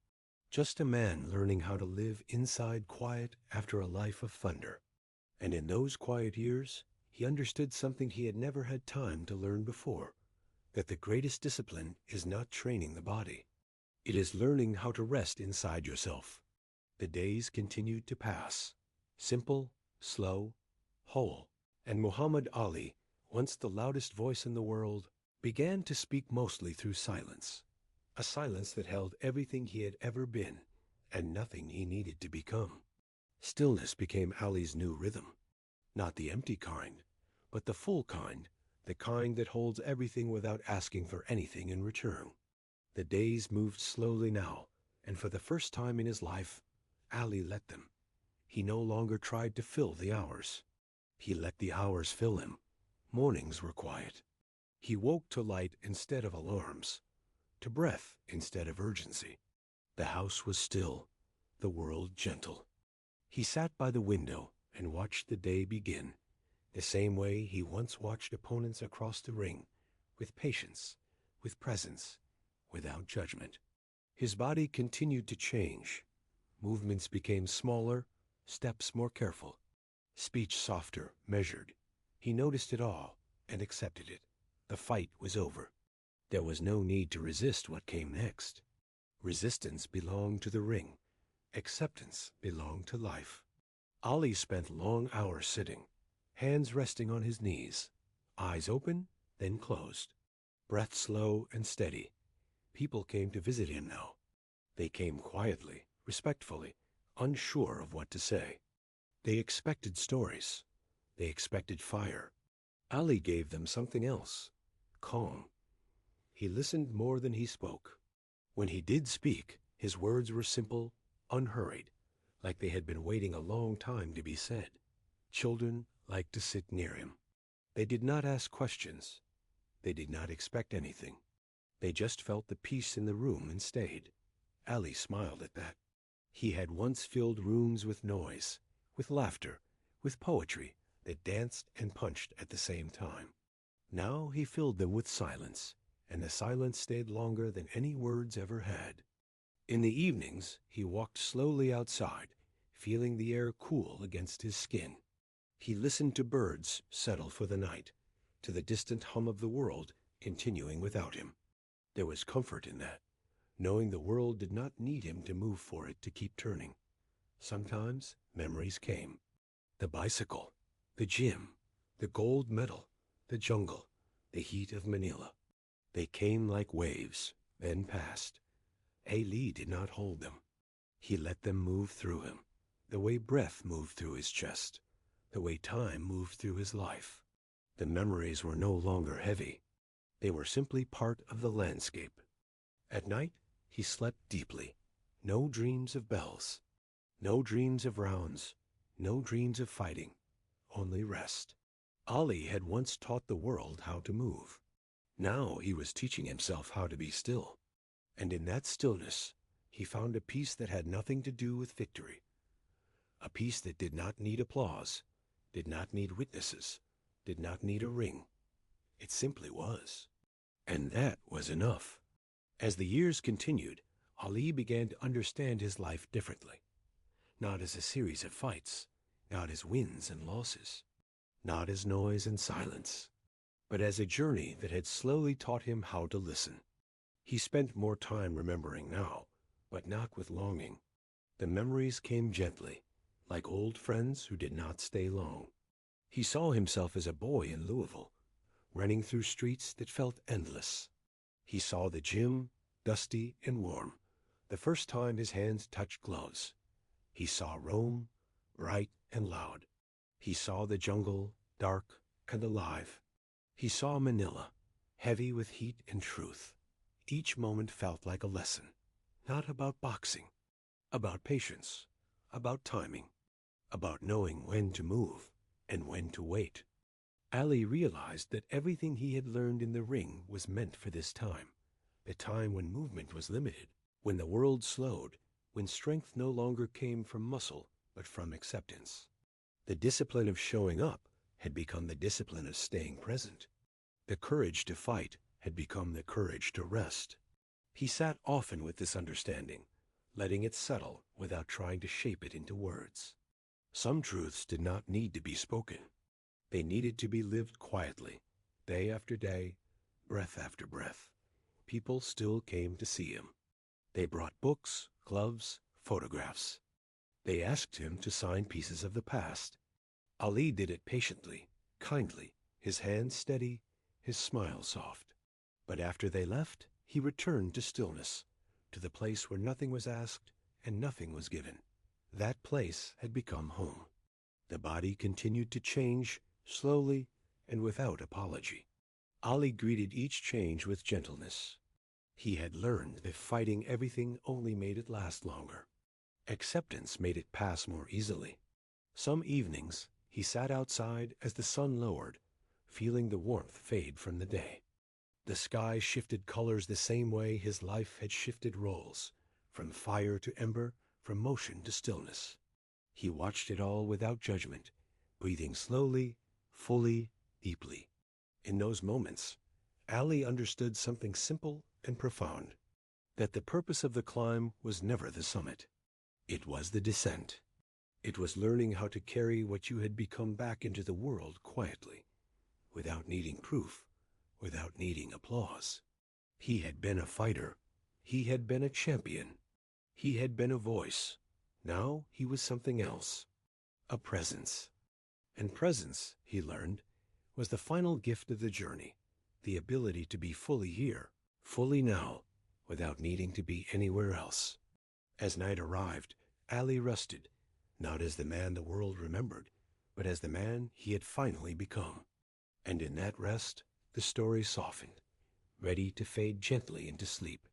Just a man learning how to live inside quiet after a life of thunder. And in those quiet years, he understood something he had never had time to learn before, that the greatest discipline is not training the body. It is learning how to rest inside yourself. The days continued to pass, simple, slow, whole, and Muhammad Ali, once the loudest voice in the world, began to speak mostly through silence, a silence that held everything he had ever been and nothing he needed to become. Stillness became Ali's new rhythm, not the empty kind, but the full kind, the kind that holds everything without asking for anything in return. The days moved slowly now, and for the first time in his life, Ali let them. He no longer tried to fill the hours. He let the hours fill him. Mornings were quiet. He woke to light instead of alarms, to breath instead of urgency. The house was still, the world gentle. He sat by the window and watched the day begin, the same way he once watched opponents across the ring, with patience, with presence, without judgment. His body continued to change. Movements became smaller, steps more careful, speech softer, measured. He noticed it all and accepted it. The fight was over. There was no need to resist what came next. Resistance belonged to the ring. Acceptance belonged to life. Ali spent long hours sitting, hands resting on his knees, eyes open, then closed, breath slow and steady. People came to visit him now. They came quietly, respectfully, unsure of what to say. They expected stories. They expected fire. Ali gave them something else, calm. He listened more than he spoke. When he did speak, his words were simple, unhurried, like they had been waiting a long time to be said. Children liked to sit near him. They did not ask questions. They did not expect anything. They just felt the peace in the room and stayed. Ali smiled at that. He had once filled rooms with noise, with laughter, with poetry that danced and punched at the same time. Now he filled them with silence, and the silence stayed longer than any words ever had. In the evenings, he walked slowly outside, feeling the air cool against his skin. He listened to birds settle for the night, to the distant hum of the world continuing without him. There was comfort in that, knowing the world did not need him to move for it to keep turning. Sometimes memories came. The bicycle, the gym, the gold medal, the jungle, the heat of Manila. They came like waves, then passed. Ali did not hold them. He let them move through him, the way breath moved through his chest, the way time moved through his life. The memories were no longer heavy. They were simply part of the landscape. At night, he slept deeply. No dreams of bells, no dreams of rounds, no dreams of fighting, only rest. Ali had once taught the world how to move. Now he was teaching himself how to be still. And in that stillness, he found a peace that had nothing to do with victory. A peace that did not need applause, did not need witnesses, did not need a ring. It simply was. And that was enough. As the years continued, Ali began to understand his life differently. Not as a series of fights, not as wins and losses, not as noise and silence, but as a journey that had slowly taught him how to listen. He spent more time remembering now, but not with longing. The memories came gently, like old friends who did not stay long. He saw himself as a boy in Louisville, running through streets that felt endless. He saw the gym, dusty and warm, the first time his hands touched gloves. He saw Rome, bright and loud. He saw the jungle, dark and alive. He saw Manila, heavy with heat and truth. Each moment felt like a lesson, not about boxing, about patience, about timing, about knowing when to move and when to wait. Ali realized that everything he had learned in the ring was meant for this time, the time when movement was limited, when the world slowed, when strength no longer came from muscle but from acceptance. The discipline of showing up had become the discipline of staying present. The courage to fight had become the courage to rest. He sat often with this understanding, letting it settle without trying to shape it into words. Some truths did not need to be spoken. They needed to be lived quietly, day after day, breath after breath. People still came to see him. They brought books, gloves, photographs. They asked him to sign pieces of the past. Ali did it patiently, kindly, his hands steady, his smile soft. But after they left, he returned to stillness, to the place where nothing was asked and nothing was given. That place had become home. The body continued to change, slowly and without apology. Ali greeted each change with gentleness. He had learned that fighting everything only made it last longer. Acceptance made it pass more easily. Some evenings, he sat outside as the sun lowered, feeling the warmth fade from the day. The sky shifted colors the same way his life had shifted roles, from fire to ember, from motion to stillness. He watched it all without judgment, breathing slowly, fully, deeply. In those moments, Ali understood something simple and profound, that the purpose of the climb was never the summit. It was the descent. It was learning how to carry what you had become back into the world quietly, without needing proof, without needing applause. He had been a fighter. He had been a champion. He had been a voice. Now he was something else, a presence. And presence, he learned, was the final gift of the journey, the ability to be fully here, fully now, without needing to be anywhere else. As night arrived, Ali rested, not as the man the world remembered, but as the man he had finally become. And in that rest, the story softened, ready to fade gently into sleep.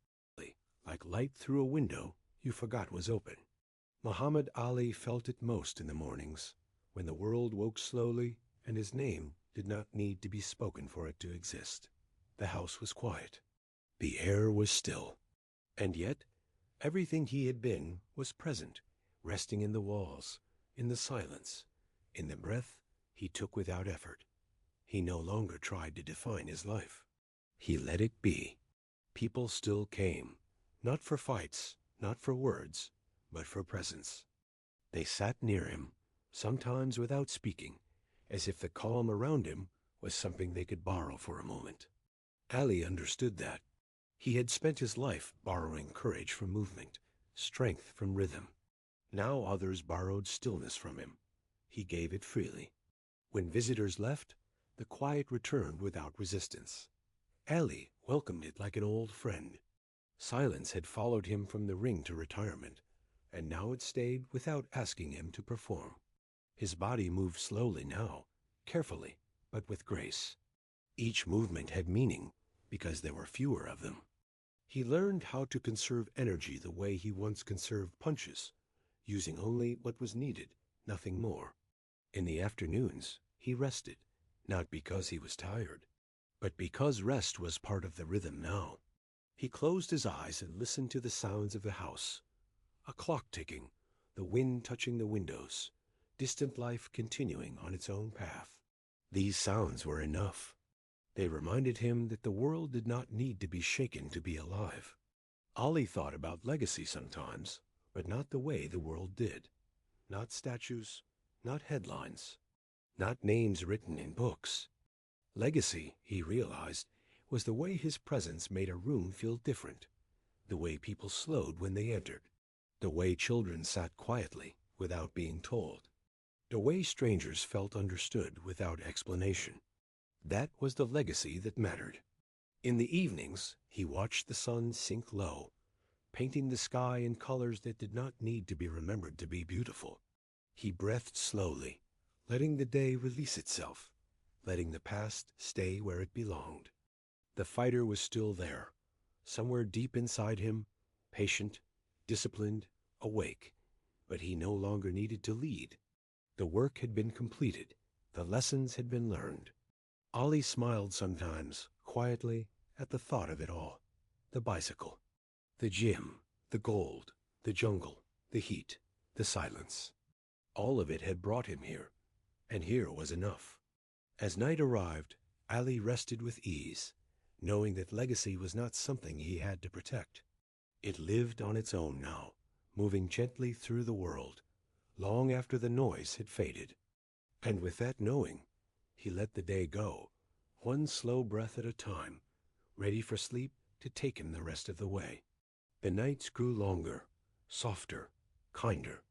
Like light through a window you forgot was open. Muhammad Ali felt it most in the mornings, when the world woke slowly and his name did not need to be spoken for it to exist. The house was quiet. The air was still. And yet, everything he had been was present, resting in the walls, in the silence, in the breath he took without effort. He no longer tried to define his life. He let it be. People still came, not for fights, not for words, but for presence. They sat near him, sometimes without speaking, as if the calm around him was something they could borrow for a moment. Ali understood that. He had spent his life borrowing courage from movement, strength from rhythm. Now others borrowed stillness from him. He gave it freely. When visitors left, the quiet returned without resistance. Ali welcomed it like an old friend. Silence had followed him from the ring to retirement, and now it stayed without asking him to perform. His body moved slowly now, carefully, but with grace. Each movement had meaning, because there were fewer of them. He learned how to conserve energy the way he once conserved punches, using only what was needed, nothing more. In the afternoons, he rested, not because he was tired, but because rest was part of the rhythm now. He closed his eyes and listened to the sounds of the house. A clock ticking, the wind touching the windows, distant life continuing on its own path. These sounds were enough. They reminded him that the world did not need to be shaken to be alive. Ali thought about legacy sometimes, but not the way the world did. Not statues, not headlines, not names written in books. Legacy, he realized, was the way his presence made a room feel different, the way people slowed when they entered, the way children sat quietly without being told. The way strangers felt understood without explanation. That was the legacy that mattered. In the evenings, he watched the sun sink low, painting the sky in colors that did not need to be remembered to be beautiful. He breathed slowly, letting the day release itself, letting the past stay where it belonged. The fighter was still there, somewhere deep inside him, patient, disciplined, awake, but he no longer needed to lead. The work had been completed, the lessons had been learned. Ali smiled sometimes, quietly, at the thought of it all. The bicycle, the gym, the gold, the jungle, the heat, the silence. All of it had brought him here, and here was enough. As night arrived, Ali rested with ease, knowing that legacy was not something he had to protect. It lived on its own now, moving gently through the world, long after the noise had faded. And with that knowing, he let the day go, one slow breath at a time, ready for sleep to take him the rest of the way. The nights grew longer, softer, kinder.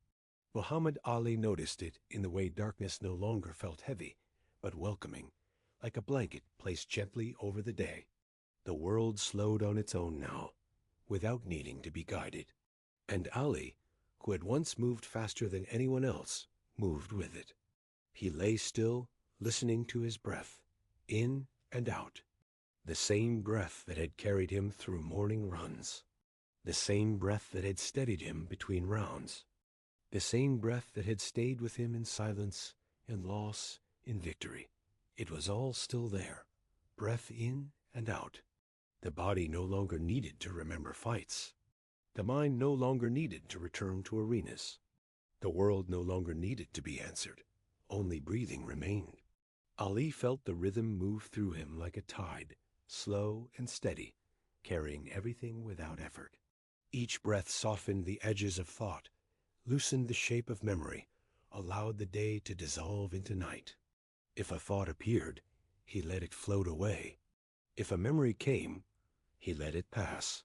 Muhammad Ali noticed it in the way darkness no longer felt heavy, but welcoming, like a blanket placed gently over the day. The world slowed on its own now, without needing to be guided. And Ali, who had once moved faster than anyone else, moved with it. He lay still, listening to his breath, in and out. The same breath that had carried him through morning runs. The same breath that had steadied him between rounds. The same breath that had stayed with him in silence, in loss, in victory. It was all still there, breath in and out. The body no longer needed to remember fights. The mind no longer needed to return to arenas. The world no longer needed to be answered. Only breathing remained. Ali felt the rhythm move through him like a tide, slow and steady, carrying everything without effort. Each breath softened the edges of thought, loosened the shape of memory, allowed the day to dissolve into night. If a thought appeared, he let it float away. If a memory came, he let it pass.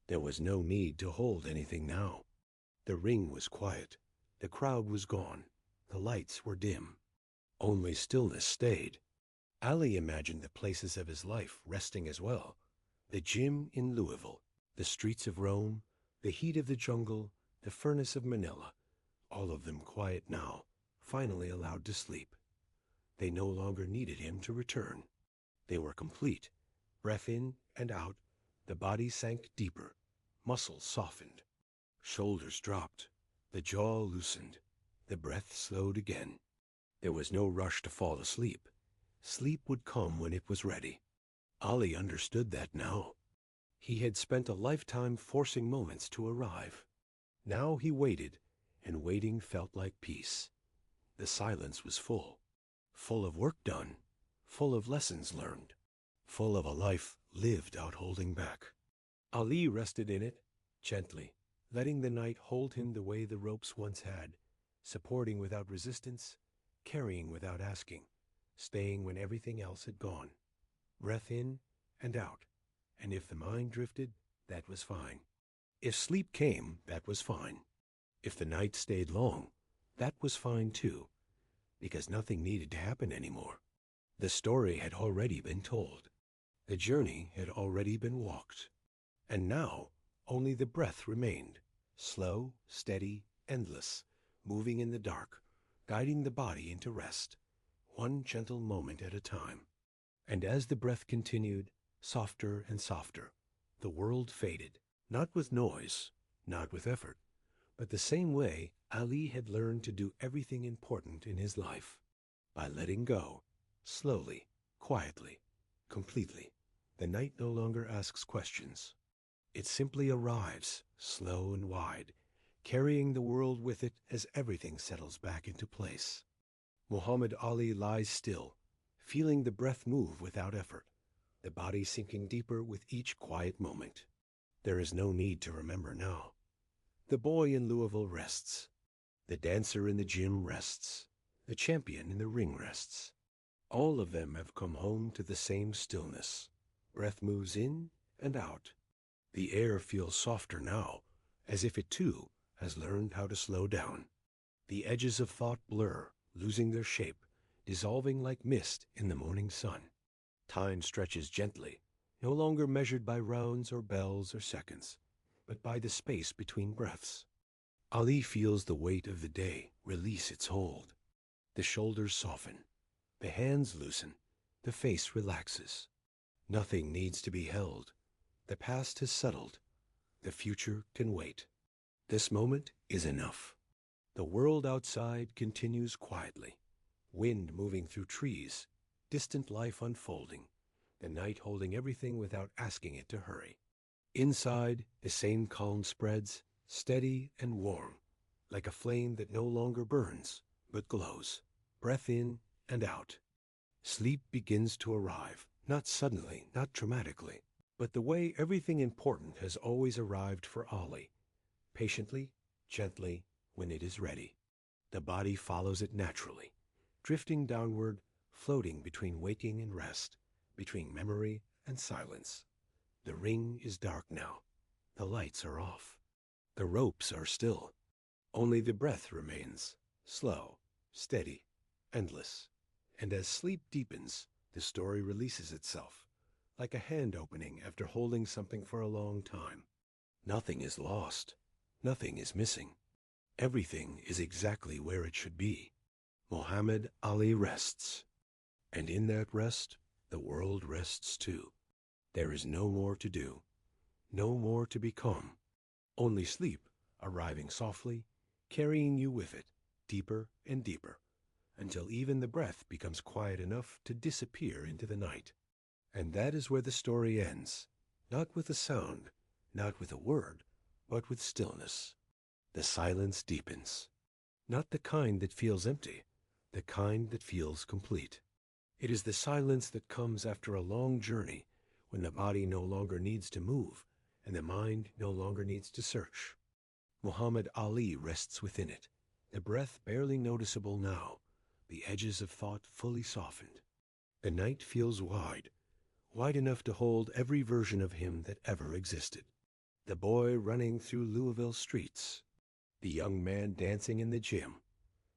There was no need to hold anything now. The ring was quiet. The crowd was gone. The lights were dim. Only stillness stayed. Ali imagined the places of his life resting as well. The gym in Louisville, the streets of Rome, the heat of the jungle, the furnace of Manila, all of them quiet now, finally allowed to sleep. They no longer needed him to return. They were complete. Breath in and out, the body sank deeper, muscles softened, shoulders dropped, the jaw loosened, the breath slowed again. There was no rush to fall asleep. Sleep would come when it was ready. Ali understood that now. He had spent a lifetime forcing moments to arrive. Now he waited, and waiting felt like peace. The silence was full of work done, full of lessons learned, full of a life lived out holding back. Ali rested in it, gently, letting the night hold him the way the ropes once had, supporting without resistance, carrying without asking, staying when everything else had gone. Breath in and out, and if the mind drifted, that was fine. If sleep came, that was fine. If the night stayed long, that was fine too, because nothing needed to happen anymore. The story had already been told. The journey had already been walked. And now only the breath remained, slow, steady, endless, moving in the dark, guiding the body into rest, one gentle moment at a time. And as the breath continued, softer and softer, the world faded, not with noise, not with effort, but the same way Ali had learned to do everything important in his life, by letting go, slowly, quietly, completely. The night no longer asks questions. It simply arrives, slow and wide, carrying the world with it as everything settles back into place. Muhammad Ali lies still, feeling the breath move without effort, the body sinking deeper with each quiet moment. There is no need to remember now. The boy in Louisville rests. The dancer in the gym rests. The champion in the ring rests. All of them have come home to the same stillness. Breath moves in and out. The air feels softer now, as if it too has learned how to slow down. The edges of thought blur, losing their shape, dissolving like mist in the morning sun. Time stretches gently, no longer measured by rounds or bells or seconds, but by the space between breaths. Ali feels the weight of the day release its hold. The shoulders soften, the hands loosen, the face relaxes. Nothing needs to be held. The past has settled. The future can wait. This moment is enough. The world outside continues quietly. Wind moving through trees, distant life unfolding, the night holding everything without asking it to hurry. Inside, the same calm spreads, steady and warm, like a flame that no longer burns, but glows. Breath in and out. Sleep begins to arrive, not suddenly, not dramatically, but the way everything important has always arrived for Ali, patiently, gently, when it is ready. The body follows it naturally, drifting downward, floating between waking and rest, between memory and silence. The ring is dark now. The lights are off. The ropes are still. Only the breath remains, slow, steady, endless. And as sleep deepens, the story releases itself, like a hand opening after holding something for a long time. Nothing is lost. Nothing is missing. Everything is exactly where it should be. Muhammad Ali rests. And in that rest, the world rests too. There is no more to do, no more to become. Only sleep, arriving softly, carrying you with it, deeper and deeper, until even the breath becomes quiet enough to disappear into the night. And that is where the story ends, not with a sound, not with a word, but with stillness. The silence deepens, not the kind that feels empty, the kind that feels complete. It is the silence that comes after a long journey, when the body no longer needs to move and the mind no longer needs to search. Muhammad Ali rests within it, the breath barely noticeable now, the edges of thought fully softened. The night feels wide, wide enough to hold every version of him that ever existed. The boy running through Louisville streets, the young man dancing in the gym,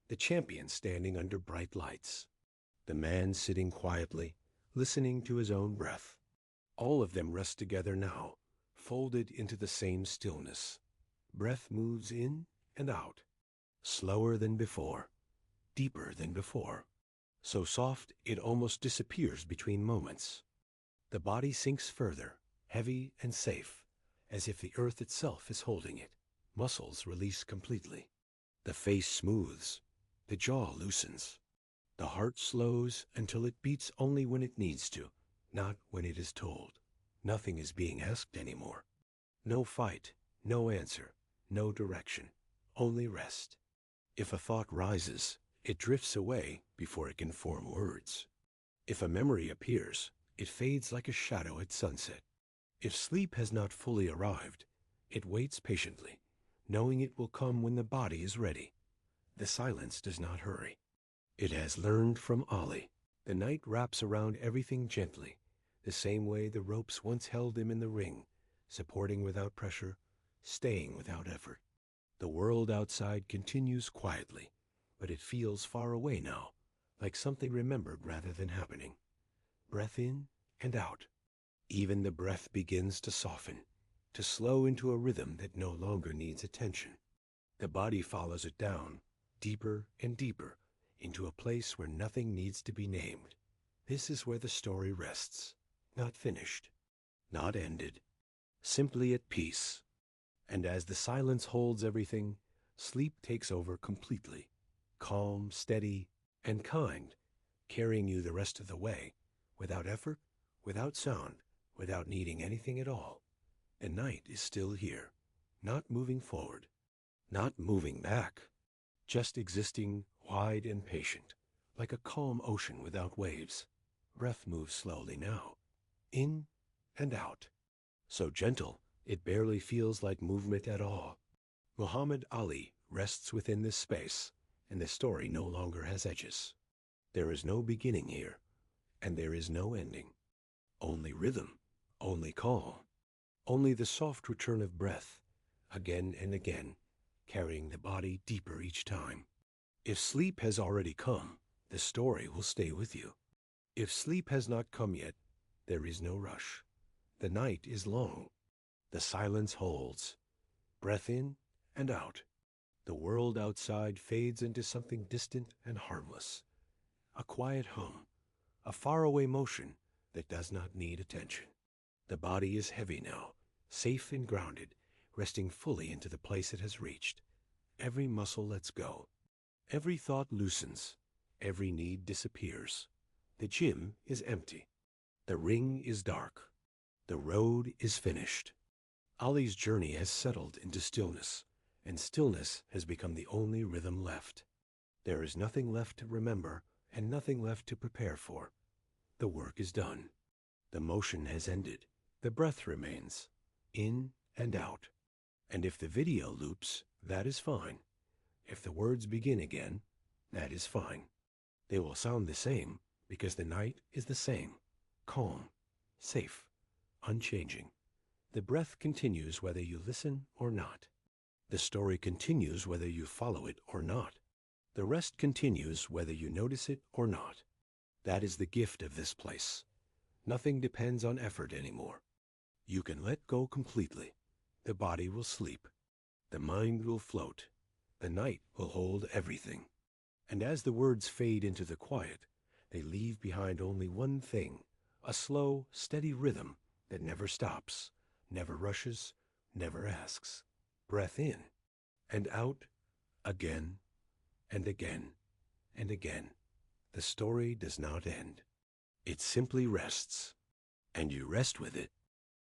the champion standing under bright lights, the man sitting quietly, listening to his own breath. All of them rest together now, folded into the same stillness. Breath moves in and out, slower than before, deeper than before, so soft it almost disappears between moments. The body sinks further, heavy and safe, as if the earth itself is holding it. Muscles release completely. The face smooths, the jaw loosens. The heart slows until it beats only when it needs to, not when it is told. Nothing is being asked anymore. No fight, no answer, no direction, only rest. If a thought rises, it drifts away before it can form words. If a memory appears, it fades like a shadow at sunset. If sleep has not fully arrived, it waits patiently, knowing it will come when the body is ready. The silence does not hurry. It has learned from Ali. The night wraps around everything gently, the same way the ropes once held him in the ring, supporting without pressure, staying without effort. The world outside continues quietly, but it feels far away now, like something remembered rather than happening. Breath in and out. Even the breath begins to soften, to slow into a rhythm that no longer needs attention. The body follows it down, deeper and deeper, into a place where nothing needs to be named. This is where the story rests, not finished, not ended, simply at peace. And as the silence holds everything, sleep takes over completely, calm, steady, and kind, carrying you the rest of the way, without effort, without sound, without needing anything at all. And night is still here, not moving forward, not moving back, just existing wide and patient, like a calm ocean without waves. Breath moves slowly now, in and out, so gentle it barely feels like movement at all. Muhammad Ali rests within this space, and the story no longer has edges. There is no beginning here, and there is no ending. Only rhythm, only calm, only the soft return of breath, again and again, carrying the body deeper each time. If sleep has already come, the story will stay with you. If sleep has not come yet, there is no rush. The night is long. The silence holds. Breath in and out. The world outside fades into something distant and harmless. A quiet hum, a faraway motion that does not need attention. The body is heavy now, safe and grounded, resting fully into the place it has reached. Every muscle lets go. Every thought loosens. Every need disappears. The gym is empty. The ring is dark. The road is finished. Ollie's journey has settled into stillness, and stillness has become the only rhythm left. There is nothing left to remember and nothing left to prepare for. The work is done. The motion has ended. The breath remains, in and out. And if the video loops, that is fine. If the words begin again, that is fine. They will sound the same because the night is the same, calm, safe, unchanging. The breath continues whether you listen or not. The story continues whether you follow it or not. The rest continues whether you notice it or not. That is the gift of this place. Nothing depends on effort anymore. You can let go completely. The body will sleep. The mind will float. The night will hold everything. And as the words fade into the quiet, they leave behind only one thing, a slow, steady rhythm that never stops, never rushes, never asks. Breath in and out, again and again and again. The story does not end. It simply rests, and you rest with it.